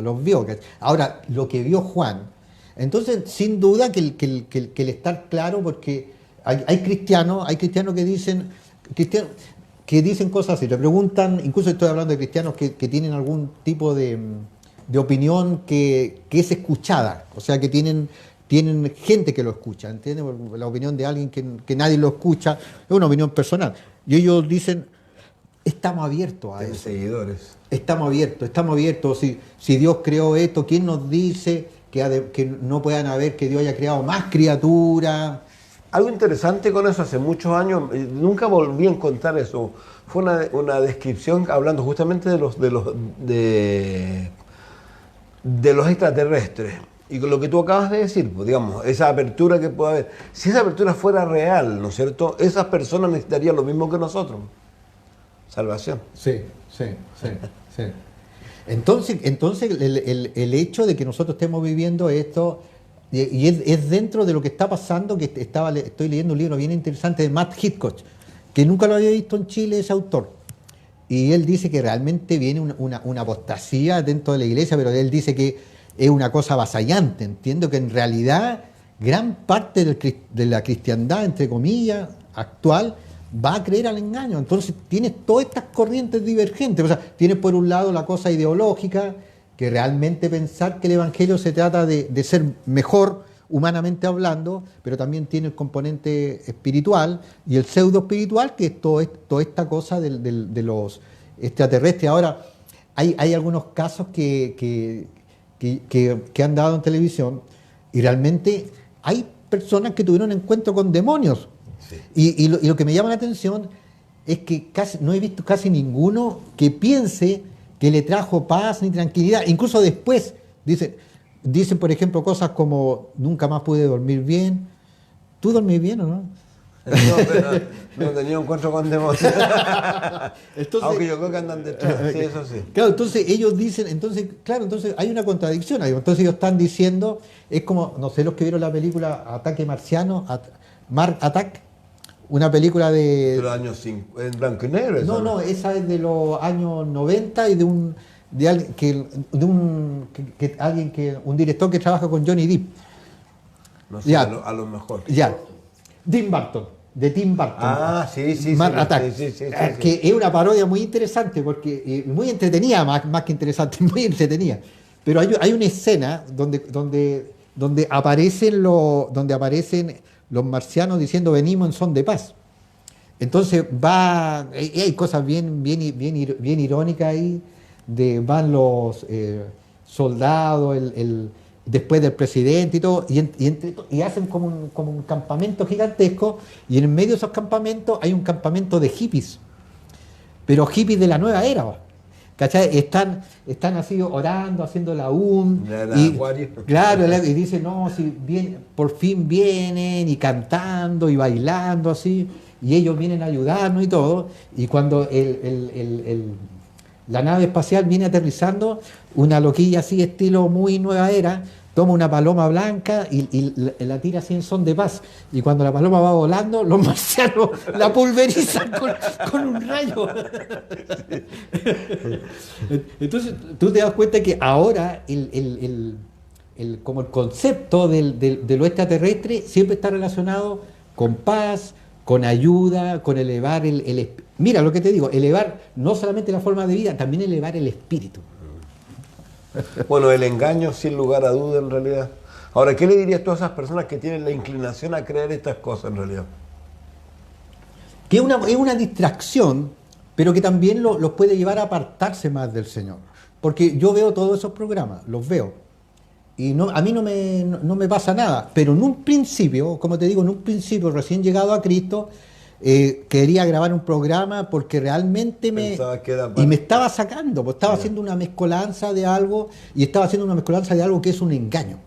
Ahora, lo que vio Juan. Entonces, sin duda que el estar claro, porque hay cristianos que dicen cosas así, le preguntan, incluso estoy hablando de cristianos que tienen algún tipo de opinión que es escuchada, o sea que tienen gente que lo escucha, ¿entiendes? La opinión de alguien que nadie lo escucha es una opinión personal. Y ellos dicen, estamos abiertos a eso. Seguidores. Estamos abiertos. Si Dios creó esto, ¿quién nos dice que no puedan haber, que Dios haya creado más criaturas? Algo interesante con eso, hace muchos años, nunca volví a encontrar eso. Fue una descripción hablando justamente de los extraterrestres. Y con lo que tú acabas de decir, pues, digamos, esa apertura que puede haber. Si esa apertura fuera real, ¿no es cierto? Esas personas necesitarían lo mismo que nosotros. Salvación. Sí. Entonces el hecho de que nosotros estemos viviendo esto, y es dentro de lo que está pasando, que estoy leyendo un libro bien interesante de Matt Hitchcock, que nunca lo había visto en Chile ese autor. Y él dice que realmente viene una apostasía dentro de la iglesia, pero él dice que es una cosa avasallante. Entiendo que en realidad gran parte de la cristiandad, entre comillas, actual, va a creer al engaño. Entonces tienes todas estas corrientes divergentes. O sea, tienes por un lado la cosa ideológica, que realmente pensar que el evangelio se trata de ser mejor, humanamente hablando, pero también tiene el componente espiritual y el pseudo espiritual, que es toda esta cosa de los extraterrestres. Ahora, hay algunos casos que han dado en televisión y realmente hay personas que tuvieron encuentro con demonios. Sí. Y lo que me llama la atención es que no he visto casi ninguno que piense que le trajo paz ni tranquilidad. Incluso después dicen, por ejemplo, cosas como nunca más pude dormir bien. ¿Tú dormís bien o no? No, pero no tenía un encuentro con demonios. Entonces, aunque yo creo que andan detrás, sí, eso sí. Claro, entonces ellos dicen, entonces hay una contradicción ahí. Entonces ellos están diciendo, es como, no sé, los que vieron la película Ataque Marciano, Mars Attack, una película De los años en blanco y negro. No, esa es de los años 90 y un director que trabaja con Johnny Depp. No sé, Ya. a lo mejor. Ya. Tim Burton, de Tim Burton. Ah, sí. Mars Attack. Sí. Que es una parodia muy interesante, porque muy entretenida, más que interesante, muy entretenida. Pero hay una escena donde aparecen los marcianos diciendo venimos en son de paz. Entonces hay cosas bien irónicas ahí, van los soldados, después del presidente y todo, y hacen como un campamento gigantesco, y en medio de esos campamentos hay un campamento de hippies, pero hippies de la nueva era, ¿cachai? Están así orando, haciendo la claro, y dicen, no, si por fin vienen, y cantando, y bailando así, y ellos vienen a ayudarnos y todo, y cuando la nave espacial viene aterrizando, una loquilla así, estilo muy nueva era, toma una paloma blanca y la tira así en son de paz. Y cuando la paloma va volando, los marcianos la pulverizan con un rayo. Entonces, tú te das cuenta que ahora como el concepto de lo extraterrestre siempre está relacionado con paz, con ayuda, con elevar mira lo que te digo, elevar no solamente la forma de vida, también elevar el espíritu. Bueno, el engaño sin lugar a duda en realidad. Ahora, ¿qué le dirías tú a esas personas que tienen la inclinación a creer estas cosas en realidad? Que es una distracción, pero que también los puede llevar a apartarse más del Señor. Porque yo veo todos esos programas, los veo. Y a mí no me pasa nada. Pero en un principio, como te digo, recién llegado a Cristo, quería grabar un programa porque realmente me estaba sacando, pues estaba haciendo una mezcolanza de algo, y estaba haciendo una mezcolanza de algo que es un engaño.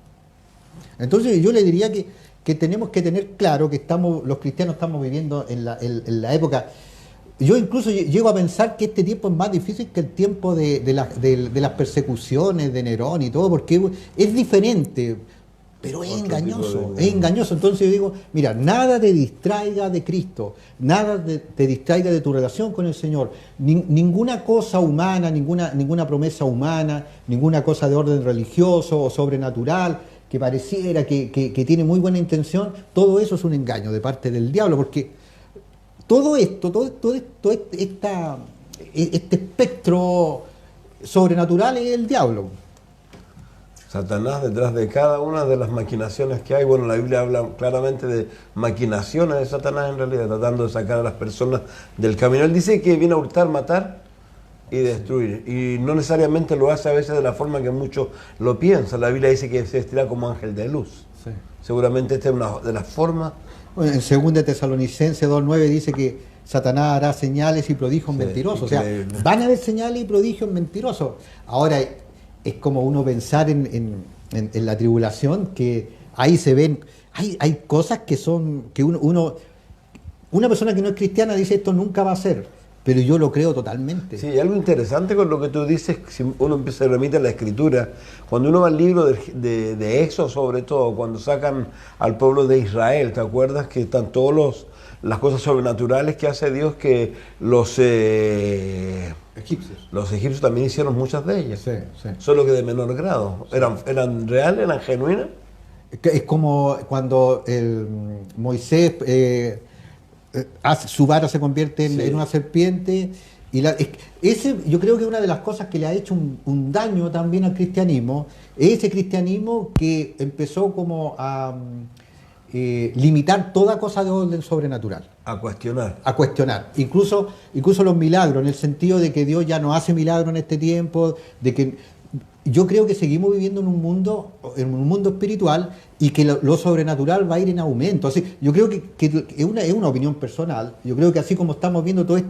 Entonces yo le diría que tenemos que tener claro que los cristianos estamos viviendo en la época. Yo incluso llego a pensar que este tiempo es más difícil que el tiempo de las persecuciones de Nerón y todo, porque es diferente. Pero es engañoso. Entonces yo digo, mira, nada te distraiga de Cristo, nada te distraiga de tu relación con el Señor. Ninguna cosa humana, ninguna promesa humana, ninguna cosa de orden religioso o sobrenatural que pareciera que tiene muy buena intención, todo eso es un engaño de parte del diablo, porque todo este espectro sobrenatural es el diablo. Satanás detrás de cada una de las maquinaciones que hay. Bueno, la Biblia habla claramente de maquinaciones de Satanás en realidad, tratando de sacar a las personas del camino. Él dice que viene a hurtar, matar y destruir. Y no necesariamente lo hace a veces de la forma que muchos lo piensan. La Biblia dice que se vestirá como ángel de luz. Sí. Seguramente esta es una de las formas. Bueno, en 2 Tesalonicenses 2:9 dice que Satanás hará señales y prodigios mentirosos. Increíble. O sea, van a haber señales y prodigios mentirosos. Ahora, es como uno pensar en la tribulación, que ahí se ven, hay cosas que una persona que no es cristiana dice esto nunca va a ser, pero yo lo creo totalmente. Sí, hay algo interesante con lo que tú dices, si uno se remite a la Escritura, cuando uno va al libro de Éxodo, sobre todo, cuando sacan al pueblo de Israel, ¿te acuerdas? Que están todas las cosas sobrenaturales que hace Dios, que los egipcios también hicieron muchas de ellas, sí. Solo que de menor grado. ¿Eran reales, eran genuinas? Es como cuando Moisés su vara se convierte en una serpiente, Yo creo que una de las cosas que le ha hecho un daño también al cristianismo es ese cristianismo que empezó como a limitar toda cosa de orden sobrenatural. A cuestionar. A cuestionar. Incluso los milagros, en el sentido de que Dios ya no hace milagros en este tiempo, de que yo creo que seguimos viviendo en un mundo espiritual y que lo sobrenatural va a ir en aumento. Así, yo creo que es una opinión personal. Yo creo que así como estamos viendo toda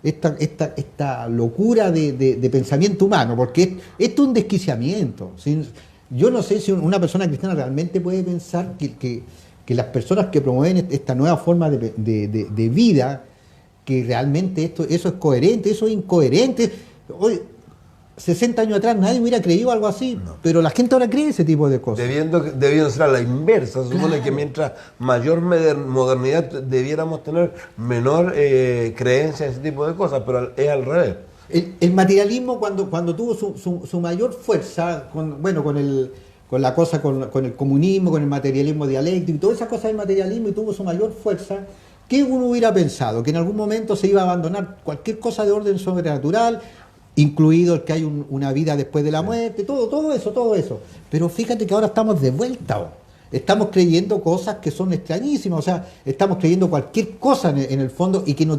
esta locura de pensamiento humano, porque esto es un desquiciamiento. ¿Sí? Yo no sé si una persona cristiana realmente puede pensar que las personas que promueven esta nueva forma de vida, que realmente eso es coherente, eso es incoherente. Hoy, 60 años atrás nadie hubiera creído algo así, no. Pero la gente ahora cree ese tipo de cosas. Debiendo ser a la inversa. Se supone que mientras mayor modernidad debiéramos tener menor creencia en ese tipo de cosas, pero es al revés. El materialismo cuando tuvo su mayor fuerza, con el comunismo, con el materialismo dialéctico y todas esas cosas del materialismo, y tuvo su mayor fuerza, ¿qué uno hubiera pensado? Que en algún momento se iba a abandonar cualquier cosa de orden sobrenatural, incluido el que hay una vida después de la muerte, todo eso. Pero fíjate que ahora estamos de vuelta. Estamos creyendo cosas que son extrañísimas, o sea, estamos creyendo cualquier cosa en el fondo y que no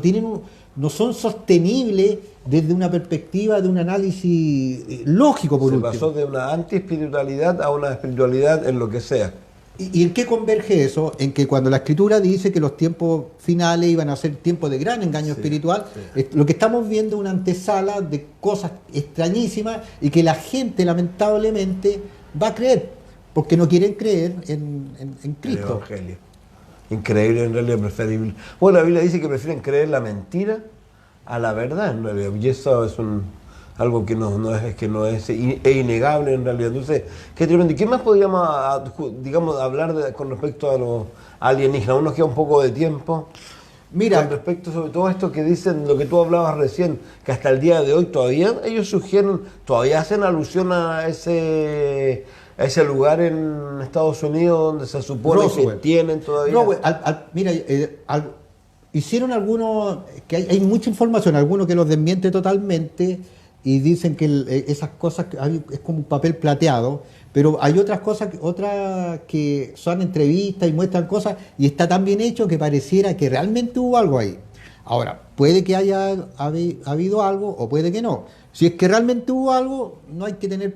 son sostenibles desde una perspectiva de un análisis lógico, por último. Se pasó de una anti-espiritualidad a una espiritualidad en lo que sea. ¿Y en qué converge eso? En que cuando la Escritura dice que los tiempos finales iban a ser tiempos de gran engaño espiritual, lo que estamos viendo es una antesala de cosas extrañísimas y que la gente lamentablemente va a creer, porque no quieren creer en Cristo. El Evangelio. Increíble, en realidad preferible. Bueno, la Biblia dice que prefieren creer la mentira a la verdad, en realidad, y eso es algo que no es innegable en realidad. Entonces, qué tremendo. ¿Y qué más podríamos, digamos, hablar con respecto a los alienígenas? Aún nos queda un poco de tiempo. Mira, con respecto sobre todo esto que dicen, lo que tú hablabas recién, que hasta el día de hoy todavía ellos sugieren, todavía hacen alusión a ese lugar en Estados Unidos donde se supone Roswell. Que tienen todavía. No, mira, hicieron algunos, que hay mucha información, algunos que los desmiente totalmente y dicen que esas cosas es como un papel plateado, pero hay otras que son entrevistas y muestran cosas y está tan bien hecho que pareciera que realmente hubo algo ahí. Ahora, puede que haya habido algo o puede que no. Si es que realmente hubo algo, no hay que tener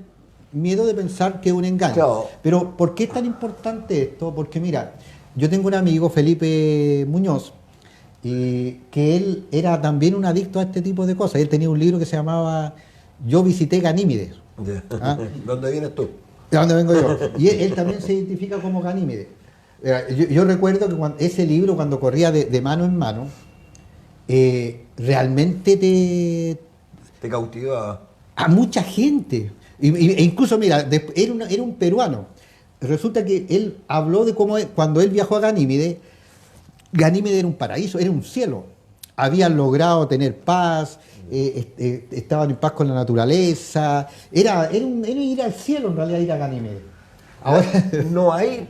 miedo de pensar que es un engaño. Claro. Pero ¿por qué es tan importante esto? Porque mira, yo tengo un amigo, Felipe Muñoz, que él era también un adicto a este tipo de cosas. Él tenía un libro que se llamaba Yo visité Ganímedes. ¿Ah? ¿Dónde vienes tú? ¿De dónde vengo yo? Y él también se identifica como Ganímedes. Yo recuerdo que ese libro, cuando corría de mano en mano, realmente te cautivaba a mucha gente. E incluso, mira, era un peruano. Resulta que él habló de cómo cuando él viajó a Ganímedes era un paraíso, era un cielo. Habían logrado tener paz, estaban en paz con la naturaleza. Era ir al cielo, en realidad, ir a Ganímedes. Ahora, no hay,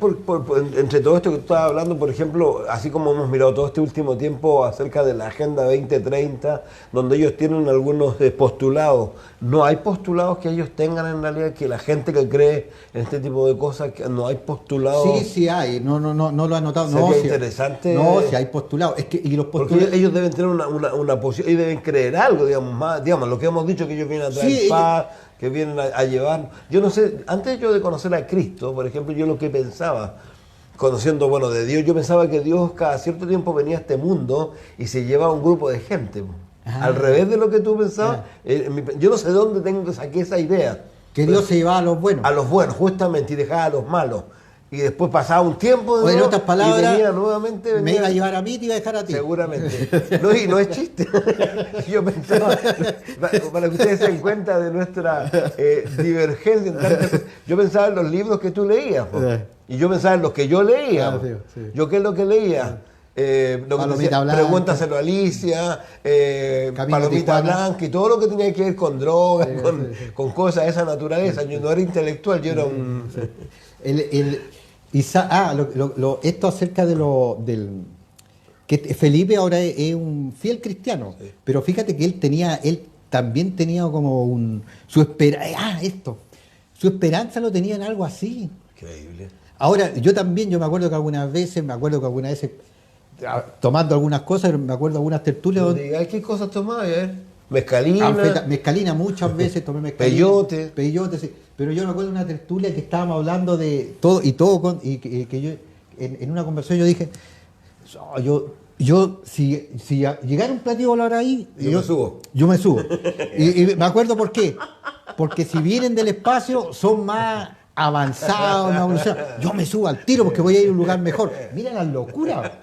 entre todo esto que tú estabas hablando, por ejemplo, así como hemos mirado todo este último tiempo acerca de la Agenda 2030, donde ellos tienen algunos postulados, ¿no hay postulados que ellos tengan en realidad, que la gente que cree en este tipo de cosas, que no hay postulados? Sí hay, no lo ha notado. Sería interesante. No, sí hay postulados. Y los postulados, porque ellos deben tener una posición, ellos deben creer algo, digamos, lo que hemos dicho, que ellos vienen a traer paz, que vienen a llevar. Yo no sé, antes yo de conocer a Cristo, por ejemplo, yo lo que pensaba, conociendo, de Dios, yo pensaba que Dios cada cierto tiempo venía a este mundo y se llevaba un grupo de gente. Al revés de lo que tú pensabas, yo no sé de dónde saqué esa idea. Que Dios se llevaba a los buenos. A los buenos, justamente, y dejaba a los malos. Y después pasaba un tiempo de nuevo, en otras palabras, y venía nuevamente. Me iba a llevar a mí y te iba a dejar a ti. Seguramente. Y no es chiste. Yo pensaba, para que ustedes se den cuenta de nuestra divergencia. Yo pensaba en los libros que tú leías. Y yo pensaba en los que yo leía. Sí. ¿Yo qué es lo que leía? Lo que decía, pregúntaselo a Alicia, Palomita Blanca y todo lo que tenía que ver con drogas, con cosas de esa naturaleza. Yo no era intelectual, yo era un... esto acerca que Felipe ahora es un fiel cristiano, Sí. pero fíjate que él también tenía como su esperanza lo tenía en algo así. Increíble. Ahora, yo me acuerdo que algunas veces, tomando algunas cosas, me acuerdo de algunas tertulias No donde digas, ¿qué cosas tomabas? A ver. Mezcalina. mezcalina muchas veces tomé mezcalina. Peyote. Sí. Pero yo me acuerdo de una tertulia que estábamos hablando de todo y que yo en una conversación yo dije, si llegara un platillo volador ahí, Yo me subo. Yo me subo. y me acuerdo por qué. Porque si vienen del espacio son más avanzados, más evolucionados. Yo me subo al tiro porque voy a ir a un lugar mejor. Mira la locura.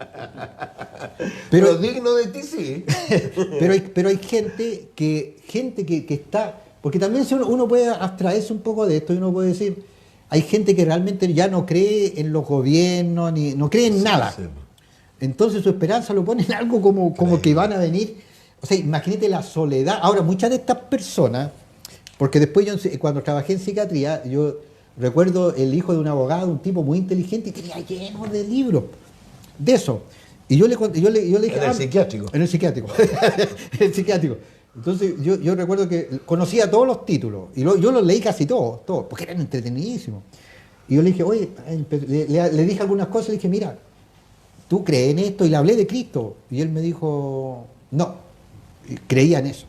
Pero digno de ti, sí. Pero hay gente que está, porque también si uno puede abstraerse un poco de esto y uno puede decir, hay gente que realmente ya no cree en los gobiernos, ni no cree en nada. Sí. Entonces su esperanza lo pone en algo como que van a venir. O sea, imagínate la soledad. Ahora, muchas de estas personas, porque después yo cuando trabajé en psiquiatría, yo recuerdo el hijo de un abogado, un tipo muy inteligente, y tenía lleno de libros de eso. Y yo le dije... En el psiquiátrico. En el psiquiátrico. En el psiquiátrico. Entonces yo recuerdo que conocía todos los títulos. Y yo los leí casi todos, porque eran entretenidísimos. Y yo le dije, oye, le dije algunas cosas, le dije, mira, ¿tú crees en esto? Y le hablé de Cristo. Y él me dijo, no, creía en eso.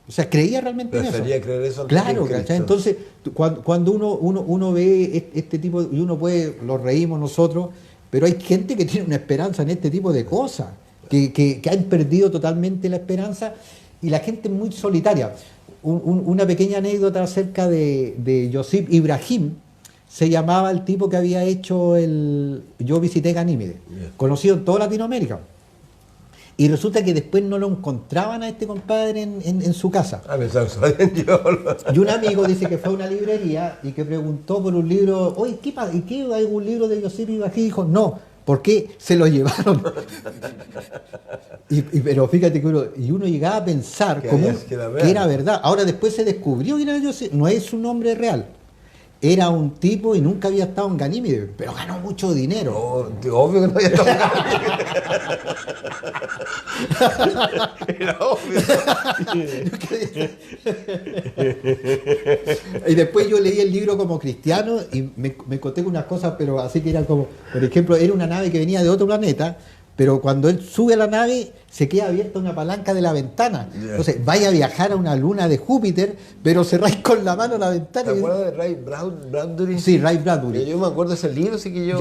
O sea, creía realmente en eso. Prefería creer eso. Claro, ¿cachai? Entonces, cuando uno ve este tipo, y uno puede, lo reímos nosotros, pero hay gente que tiene una esperanza en este tipo de cosas, que han perdido totalmente la esperanza, y la gente es muy solitaria. Una pequeña anécdota acerca de Josip Ibrahim, se llamaba el tipo que había hecho Yo visité Ganímedes, conocido en toda Latinoamérica. Y resulta que después no lo encontraban a este compadre en su casa. Y un amigo dice que fue a una librería y que preguntó por un libro, oye, ¿qué pasa? ¿Y qué hay un libro de Josip Ibrahim? Y dijo, no, ¿por qué se lo llevaron? Pero fíjate que uno llegaba a pensar que era verdad. Ahora después se descubrió que era Josip, no es su nombre real. Era un tipo y nunca había estado en Ganímedes, pero ganó mucho dinero. No, obvio que no había estado en Ganímedes. Era obvio. Y después yo leí el libro como cristiano y me encontré con unas cosas, pero así que era como, por ejemplo, era una nave que venía de otro planeta, pero cuando él sube a la nave se queda abierta una palanca de la ventana. Yeah. Entonces, vaya a viajar a una luna de Júpiter, pero cerráis con la mano la ventana. ¿Te acuerdas de Ray Bradbury? Sí, Ray Bradbury. Yo me acuerdo de ese libro, sí que yo...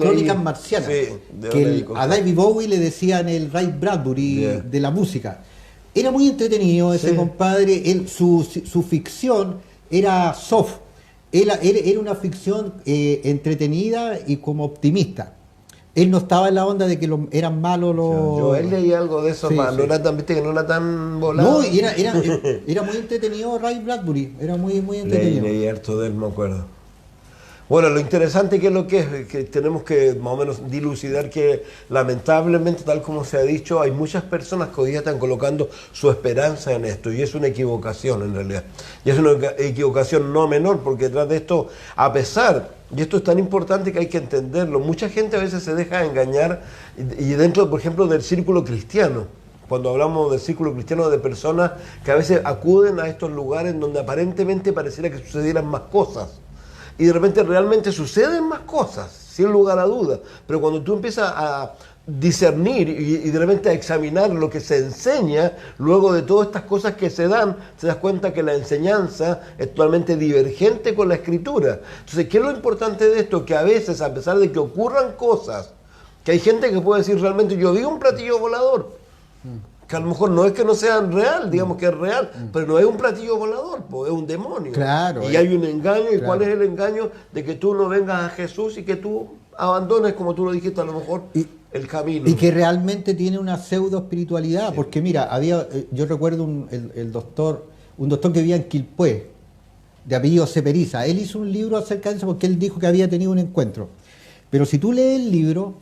Crónicas Marcianas. Sí, que a David Bowie le decían el Ray Bradbury de la música. Era muy entretenido ese compadre. Su ficción era soft. Era una ficción entretenida y como optimista. Él no estaba en la onda de que eran malos los... Yo leí algo de eso, no era tan, viste, que no era tan volado. No, y era muy entretenido Ray Bradbury, era muy entretenido. Leí harto de él, me acuerdo. Bueno, lo interesante que es lo que es, que tenemos que más o menos dilucidar que lamentablemente, tal como se ha dicho, hay muchas personas que hoy día están colocando su esperanza en esto, y es una equivocación en realidad. Y es una equivocación no menor, porque detrás de esto, a pesar... Y esto es tan importante que hay que entenderlo. Mucha gente a veces se deja engañar, y dentro, por ejemplo, del círculo cristiano, cuando hablamos del círculo cristiano, de personas que a veces acuden a estos lugares donde aparentemente pareciera que sucedieran más cosas. Y de repente realmente suceden más cosas, sin lugar a dudas. Pero cuando tú empiezas a discernir y de repente a examinar lo que se enseña, luego de todas estas cosas que se dan, te das cuenta que la enseñanza es totalmente divergente con la escritura. Entonces, ¿qué es lo importante de esto? Que a veces, a pesar de que ocurran cosas, que hay gente que puede decir realmente, yo vi un platillo volador, que a lo mejor no es que no sea real, digamos que es real, pero no es un platillo volador, pues es un demonio. Claro, y hay un engaño, ¿y claro. cuál es el engaño? De que tú no vengas a Jesús y que tú abandones, como tú lo dijiste, a lo mejor el camino. Y que realmente tiene una pseudo espiritualidad, porque mira, yo recuerdo un doctor que vivía en Quilpué, de apellido Ceperiza. Él hizo un libro acerca de eso porque él dijo que había tenido un encuentro. Pero si tú lees el libro,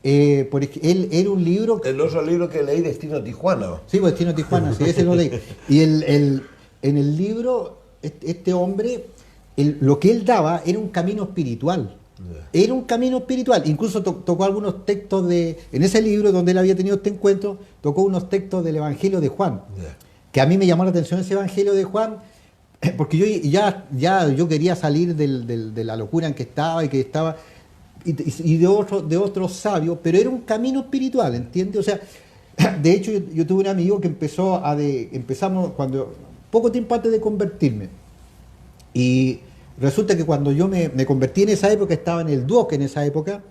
él era un libro... El otro libro que leí, Destino Tijuana. Sí, pues Destino Tijuana, sí, ese lo leí. Y en el libro, este hombre, lo que él daba era un camino espiritual. Era un camino espiritual. Incluso tocó algunos textos en ese libro donde él había tenido este encuentro, tocó unos textos del Evangelio de Juan. Que a mí me llamó la atención ese Evangelio de Juan, porque yo quería salir de la locura en que estaba y de otros sabios, pero era un camino espiritual, ¿entiendes? O sea, de hecho yo tuve un amigo que empezamos poco tiempo antes de convertirme, y resulta que cuando yo me convertí en esa época, estaba en el Duoc en esa época.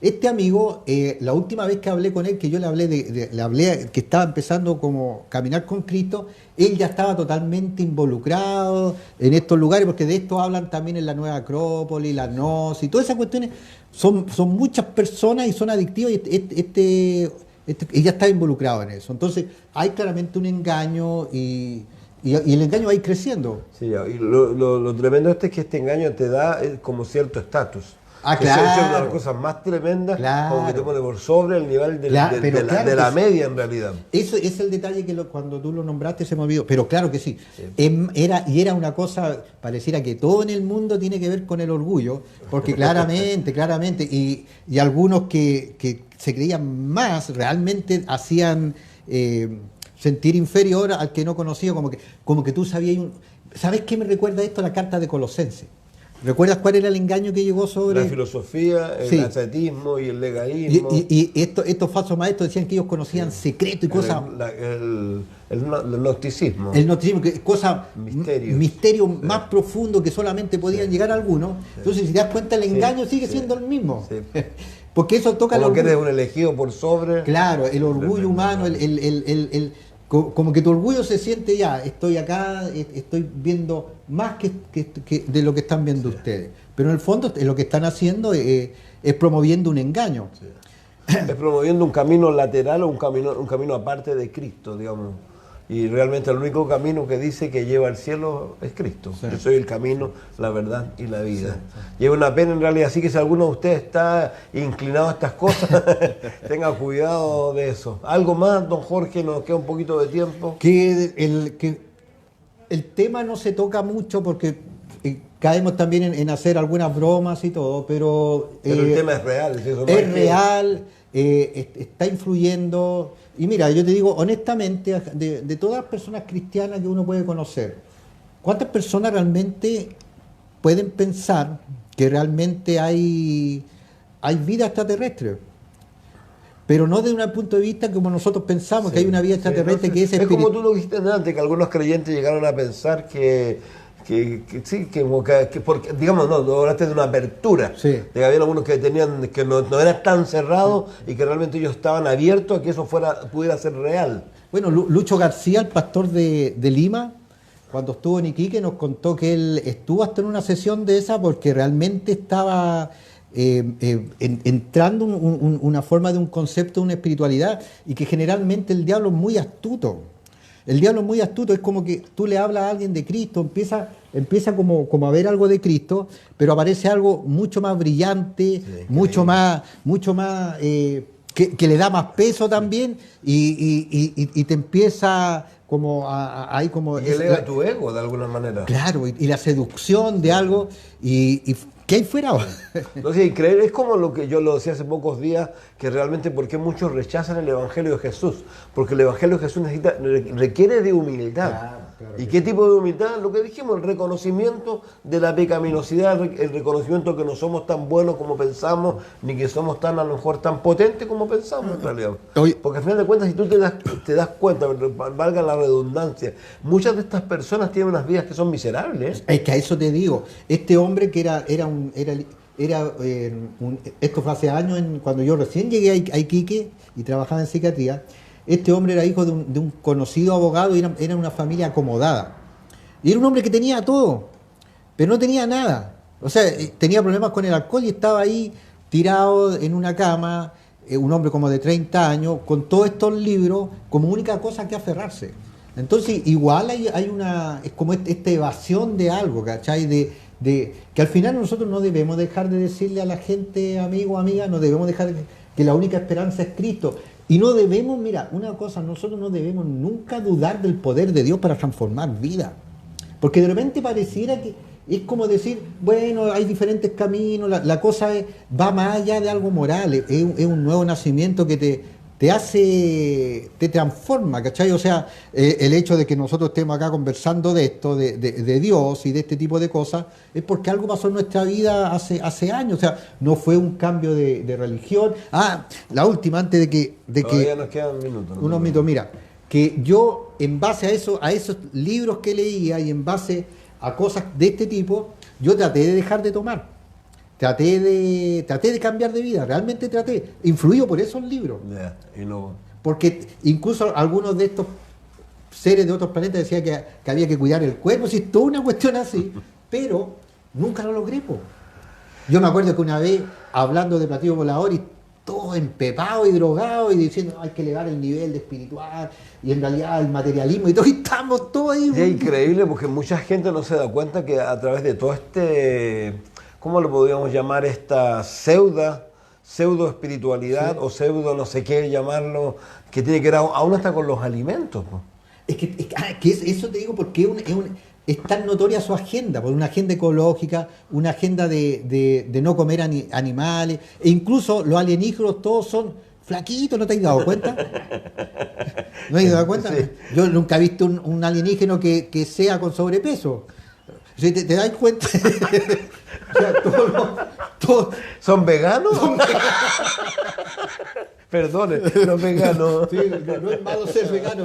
Este amigo, la última vez que hablé con él, que yo le hablé que estaba empezando como caminar con Cristo, él ya estaba totalmente involucrado en estos lugares, porque de esto hablan también en la Nueva Acrópolis, la Gnosis, todas esas cuestiones. Son muchas personas y son adictivas, y él ya está involucrado en eso. Entonces hay claramente un engaño y el engaño va a ir creciendo. Sí, y lo tremendo es que este engaño te da como cierto estatus. Claro. Esa es una de las cosas más tremendas, claro, como que te pone por sobre el nivel de la media en realidad. Eso es el detalle que cuando tú lo nombraste se me olvidó, pero claro que sí. Era una cosa, pareciera que todo en el mundo tiene que ver con el orgullo, porque claramente, y algunos que se creían más, realmente hacían sentir inferior al que no conocía, como que tú sabías. ¿Sabes qué me recuerda esto? La carta de Colosenses. ¿Recuerdas cuál era el engaño que llegó sobre...? La filosofía, el ascetismo y el legalismo. Y estos falsos maestros decían que ellos conocían secretos y cosas... El gnosticismo. El gnosticismo, que cosas... Misterio más profundo que solamente podían llegar a algunos. Entonces, si te das cuenta, el engaño sigue siendo el mismo. Sí. Porque eso toca... Como que eres un elegido por sobre... Claro, el orgullo humano, como que tu orgullo se siente ya, estoy acá, estoy viendo más que de lo que están viendo ustedes. Pero en el fondo lo que están haciendo es promoviendo un engaño. Sí. Es promoviendo un camino lateral o un camino aparte de Cristo, digamos. Y realmente el único camino que dice que lleva al cielo es Cristo. Sí. Yo soy el camino, la verdad y la vida. Sí. Lleva una pena en realidad, así que si alguno de ustedes está inclinado a estas cosas, tenga cuidado de eso. ¿Algo más, don Jorge? Nos queda un poquito de tiempo. Que el tema no se toca mucho porque caemos también en hacer algunas bromas y todo, pero el tema es real. Eso es real, está influyendo. Y mira, yo te digo honestamente, de todas las personas cristianas que uno puede conocer, ¿cuántas personas realmente pueden pensar que realmente hay vida extraterrestre? Pero no desde un punto de vista como nosotros pensamos, que hay una vida extraterrestre que es espiritual. Es como tú lo dijiste antes, que algunos creyentes llegaron a pensar que porque, digamos, no hablaste de una apertura, sí, de que había algunos que no eran tan cerrados y que realmente ellos estaban abiertos a que eso pudiera ser real. Bueno, Lucho García, el pastor de Lima, cuando estuvo en Iquique, nos contó que él estuvo hasta en una sesión de esa porque realmente estaba entrando una forma de un concepto, una espiritualidad, y que generalmente el diablo es muy astuto. El diablo es muy astuto, es como que tú le hablas a alguien de Cristo, empieza como a ver algo de Cristo, pero aparece algo mucho más brillante, sí, mucho más que le da más peso también, y te empieza como ahí como... Y eleva tu ego de alguna manera. Claro, y la seducción de algo, y ¿qué hay fuera? Entonces, y creer es como lo que yo lo decía hace pocos días, que realmente por qué muchos rechazan el Evangelio de Jesús, porque el Evangelio de Jesús requiere de humildad. Claro, ¿y qué tipo de humildad? Lo que dijimos, el reconocimiento de la pecaminosidad, el reconocimiento que no somos tan buenos como pensamos, ni que somos tan, a lo mejor, tan potentes como pensamos en realidad. Porque al final de cuentas, si tú te das cuenta, valga la redundancia, muchas de estas personas tienen unas vidas que son miserables. Es que a eso te digo, este hombre que esto fue hace años, cuando yo recién llegué a Iquique y trabajaba en psiquiatría. Este hombre era hijo de un conocido abogado y era una familia acomodada. Y era un hombre que tenía todo, pero no tenía nada. O sea, tenía problemas con el alcohol y estaba ahí tirado en una cama, un hombre como de 30 años, con todos estos libros como única cosa que aferrarse. Entonces, igual es como esta evasión de algo, ¿cachai? De que al final nosotros no debemos dejar de decirle a la gente, amigo, amiga, no debemos dejar que la única esperanza es Cristo. Y no debemos, mira, una cosa, nosotros no debemos nunca dudar del poder de Dios para transformar vida. Porque de repente pareciera que Es como decir, bueno, hay diferentes caminos, la cosa va más allá de algo moral, es un nuevo nacimiento que te hace, te transforma, ¿cachai? O sea, el hecho de que nosotros estemos acá conversando de esto, de Dios y de este tipo de cosas, es porque algo pasó en nuestra vida hace años, o sea, no fue un cambio de religión. Ah, la última, antes de que... Todavía nos quedan minutos. Unos minutos, mira, que yo en base a esos libros que leía y en base a cosas de este tipo, yo traté de dejar de tomar. Traté de cambiar de vida, realmente traté, influido por esos libros. Yeah, y no. Porque incluso algunos de estos seres de otros planetas decían que había que cuidar el cuerpo, si toda una cuestión así, pero nunca lo logré, po. Yo me acuerdo que una vez, hablando de platillo volador, y todo empepado y drogado, y diciendo hay que elevar el nivel de espiritual, y en realidad el materialismo, y todo, y estamos todos ahí. Es increíble porque mucha gente no se da cuenta que a través de todo ¿cómo lo podríamos llamar? Esta pseudo espiritualidad, sí, o pseudo no sé qué llamarlo, que tiene que ver aún hasta con los alimentos, ¿no? Eso te digo porque es tan notoria su agenda, por una agenda ecológica, una agenda de no comer animales, e incluso los alienígenas todos son flaquitos, ¿no te has dado cuenta? ¿No has dado cuenta? Sí. Yo nunca he visto un alienígeno que sea con sobrepeso. ¿Te das cuenta? O sea, todos ¿Son veganos? Perdone, los veganos. Sí, no es malo ser vegano.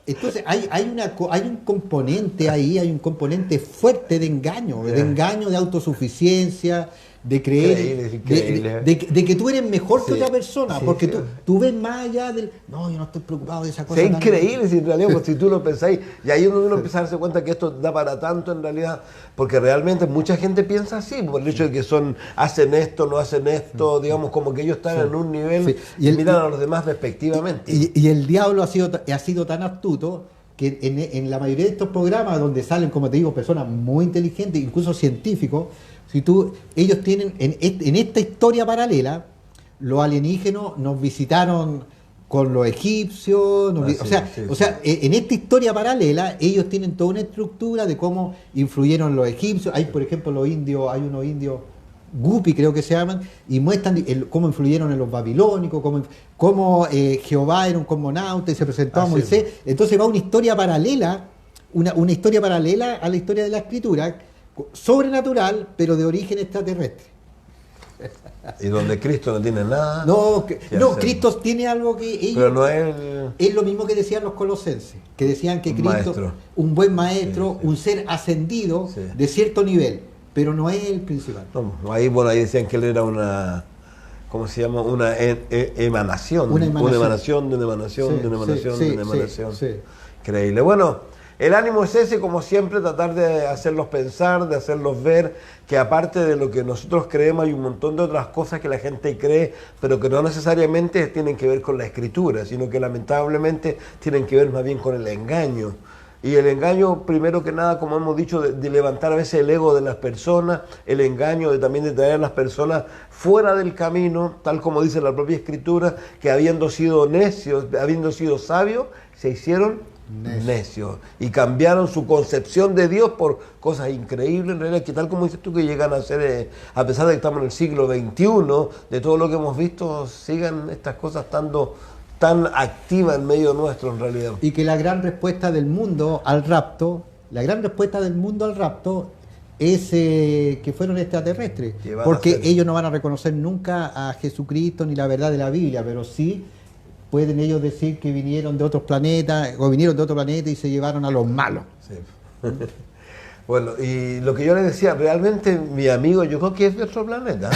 Entonces hay un componente ahí, hay un componente fuerte de engaño, de autosuficiencia, de creer, increíble. De que tú eres mejor que otra persona, sí, porque sí. Tú ves más allá del... No, yo no estoy preocupado de esa cosa. Es increíble, si en realidad, pues, si tú lo pensáis, y ahí uno empieza a darse cuenta que esto da para tanto en realidad, porque realmente mucha gente piensa así, por el hecho de que hacen esto, no hacen esto, digamos, como que ellos están en un nivel y miran a los demás despectivamente. Y el diablo ha sido tan astuto que en la mayoría de estos programas donde salen, como te digo, personas muy inteligentes, incluso científicos, ellos tienen, en esta historia paralela, los alienígenas nos visitaron con los egipcios, en esta historia paralela, ellos tienen toda una estructura de cómo influyeron los egipcios. Hay, por ejemplo, hay unos indios, Gupi creo que se llaman, y muestran cómo influyeron en los babilónicos, cómo Jehová era un cosmonauta y se presentó a Moisés. Entonces va una historia paralela, una historia paralela a la historia de la escritura, sobrenatural, pero de origen extraterrestre. Y donde Cristo no tiene nada. No, Cristo tiene algo que ellos... Pero no es lo mismo que decían los colosenses, que decían que Cristo, maestro, un buen maestro, un ser ascendido de cierto nivel, pero no es el principal. No, ahí decían que él era una... ¿Cómo se llama? Una emanación. Una emanación de una emanación de una emanación de una emanación. Increíble. Bueno, el ánimo es ese, como siempre, tratar de hacerlos pensar, de hacerlos ver que aparte de lo que nosotros creemos hay un montón de otras cosas que la gente cree, pero que no necesariamente tienen que ver con la escritura, sino que lamentablemente tienen que ver más bien con el engaño. Y el engaño, primero que nada, como hemos dicho, de levantar a veces el ego de las personas, el engaño también de traer a las personas fuera del camino, tal como dice la propia escritura, que habiendo sido necios, habiendo sido sabios, se hicieron necios y cambiaron su concepción de Dios por cosas increíbles, en realidad, que tal como dices tú, que llegan a ser, a pesar de que estamos en el siglo XXI, de todo lo que hemos visto, sigan estas cosas estando tan activas en medio nuestro, en realidad. Y que la gran respuesta del mundo al rapto, es que fueron extraterrestres, porque ellos no van a reconocer nunca a Jesucristo ni la verdad de la Biblia, pero sí pueden ellos decir que vinieron de otros planetas y se llevaron a los malos. Sí. Bueno, y lo que yo le decía, realmente mi amigo, yo creo que es de otro planeta.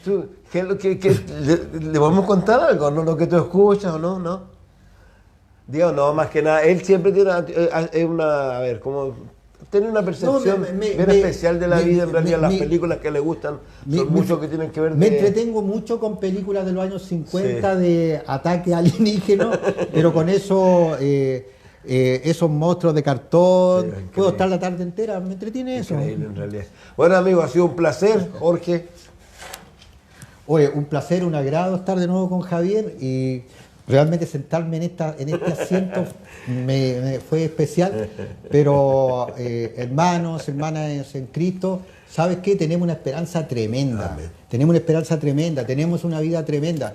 ¿Le podemos contar algo? ¿No? Lo que tú escuchas o no? ¿No? Digo, no, más que nada, él siempre tiene tiene una percepción bien especial de la vida, en realidad las películas que le gustan son muchos que tienen que ver Me entretengo mucho con películas de los años 50 de ataque alienígeno, pero con eso... esos monstruos de cartón, puedo estar la tarde entera, me entretiene eso. Increíble, en realidad. Bueno, amigo, ha sido un placer, Jorge. Oye, un placer, un agrado estar de nuevo con Javier y Realmente sentarme en este asiento me fue especial, pero hermanos, hermanas en Cristo, ¿sabes qué? Tenemos una esperanza tremenda, tenemos una esperanza tremenda, tenemos una vida tremenda.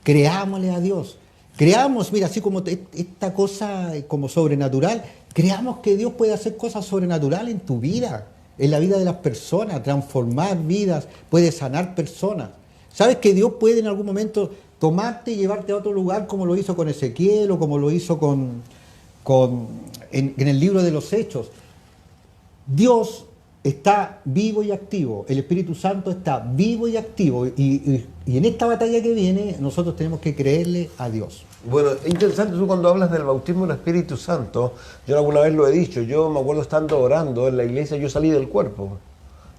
Creámosle a Dios, creamos, mira, así como esta cosa como sobrenatural, creamos que Dios puede hacer cosas sobrenaturales en tu vida, en la vida de las personas, transformar vidas, puede sanar personas. ¿Sabes que Dios puede en algún momento tomarte y llevarte a otro lugar como lo hizo con Ezequiel o como lo hizo en el libro de los Hechos? Dios está vivo y activo, el Espíritu Santo está vivo y activo y en esta batalla que viene nosotros tenemos que creerle a Dios. Bueno, es interesante tú cuando hablas del bautismo del Espíritu Santo, yo alguna vez lo he dicho, yo me acuerdo estando orando en la iglesia, yo salí del cuerpo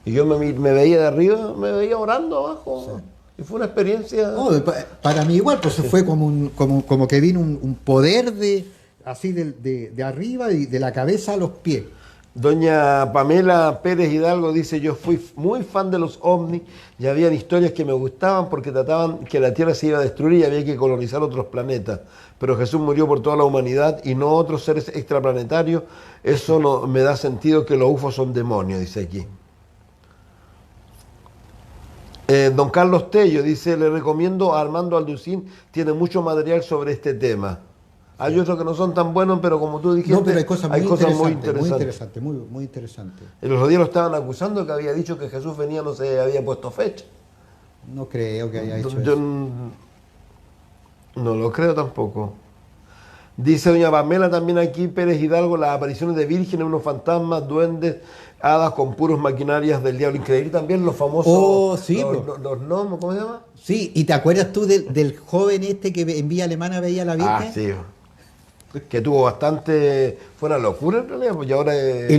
y yo me veía de arriba, me veía orando abajo. Sí. Y fue una experiencia... No, para mí igual, pues fue como que vino un poder así de arriba y de la cabeza a los pies. Doña Pamela Pérez Hidalgo dice, yo fui muy fan de los ovnis y habían historias que me gustaban porque trataban que la Tierra se iba a destruir y había que colonizar otros planetas. Pero Jesús murió por toda la humanidad y no otros seres extraplanetarios. Eso no me da sentido que los UFOs son demonios, dice aquí. Don Carlos Tello dice, le recomiendo a Armando Alducín, tiene mucho material sobre este tema. Hay otros que no son tan buenos, pero como tú dijiste, no, pero hay cosas muy interesantes. Muy interesantes. El otro día lo estaban acusando que había dicho que Jesús venía, no se había puesto fecha. No creo que haya hecho yo eso. No lo creo tampoco. Dice doña Pamela también aquí, Pérez Hidalgo, las apariciones de vírgenes, unos fantasmas, duendes, hadas con puros maquinarias del diablo. Increíble también los famosos, sí, los gnomos, ¿cómo se llama? Sí, y ¿te acuerdas tú del joven este que en Villa Alemana veía a la Virgen? Ah, sí. Que tuvo bastante... Fue una locura en realidad, porque ahora...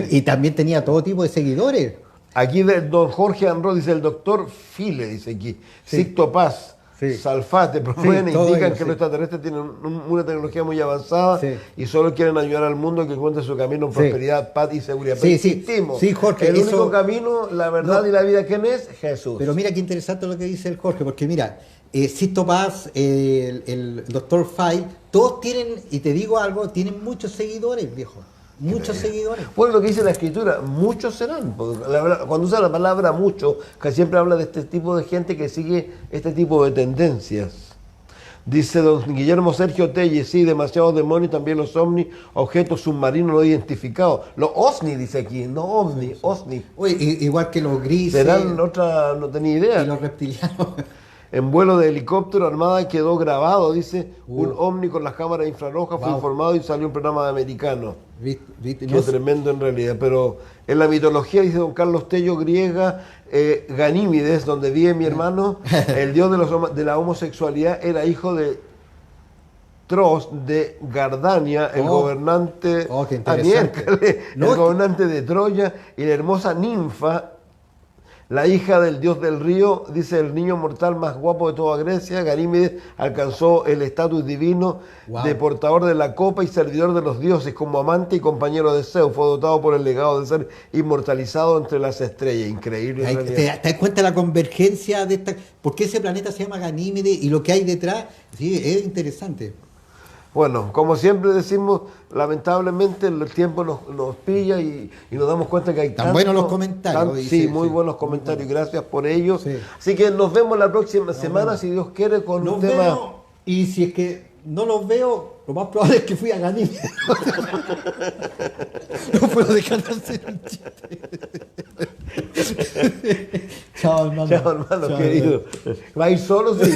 Y también tenía todo tipo de seguidores. Aquí don Jorge Anro dice, el doctor File, dice aquí, sí. Sicto Paz, sí. Salfate, promueven e indican que los extraterrestres tienen una tecnología muy avanzada y solo quieren ayudar al mundo que encuentre su camino en prosperidad, paz y seguridad. Pero insistimos, Jorge, el único camino, la verdad y la vida, ¿quién es? Jesús. Pero mira qué interesante lo que dice el Jorge, porque mira, Sicto Paz, el doctor File, todos tienen, y te digo algo, tienen muchos seguidores, viejo. Muchos seguidores. Bueno, lo que dice la escritura, muchos serán. Cuando usa la palabra mucho, que siempre habla de este tipo de gente que sigue este tipo de tendencias. Dice don Guillermo Sergio Telle, sí, demasiados demonios, también los ovnis, objetos submarinos no identificados. Los OSNI, dice aquí, no ovni, OSNI. Oye, igual que los grises. Serán otra, no tenía idea. Y los reptilianos. En vuelo de helicóptero, Armada quedó grabado, dice, un ovni con las cámaras infrarrojas, fue informado y salió un programa de americano. ¿Viste? Qué tremendo en realidad, pero en la mitología, dice don Carlos Tello, griega, Ganímedes, donde vive mi hermano, el dios de la homosexualidad, era hijo de Tros de Gardania, el gobernante, gobernante de Troya, y la hermosa ninfa, la hija del dios del río, dice el niño mortal más guapo de toda Grecia. Ganímedes alcanzó el estatus divino de portador de la copa y servidor de los dioses, como amante y compañero de Zeus. Fue dotado por el legado de ser inmortalizado entre las estrellas. Increíble. ¿Te das cuenta la convergencia de esta? ¿Por qué ese planeta se llama Ganímedes y lo que hay detrás? Sí, es interesante. Bueno, como siempre decimos, lamentablemente el tiempo nos pilla y nos damos cuenta que hay tan buenos los comentarios. Sí, muy buenos comentarios, gracias por ello. Sí. Así que nos vemos la próxima semana, si Dios quiere, con un tema... Y si es que no los veo, lo más probable es que fui a Ganímedes. No puedo dejar de hacer un chiste. Chao, hermano. Chao, hermano querido. ¿Va a ir solo? Sí.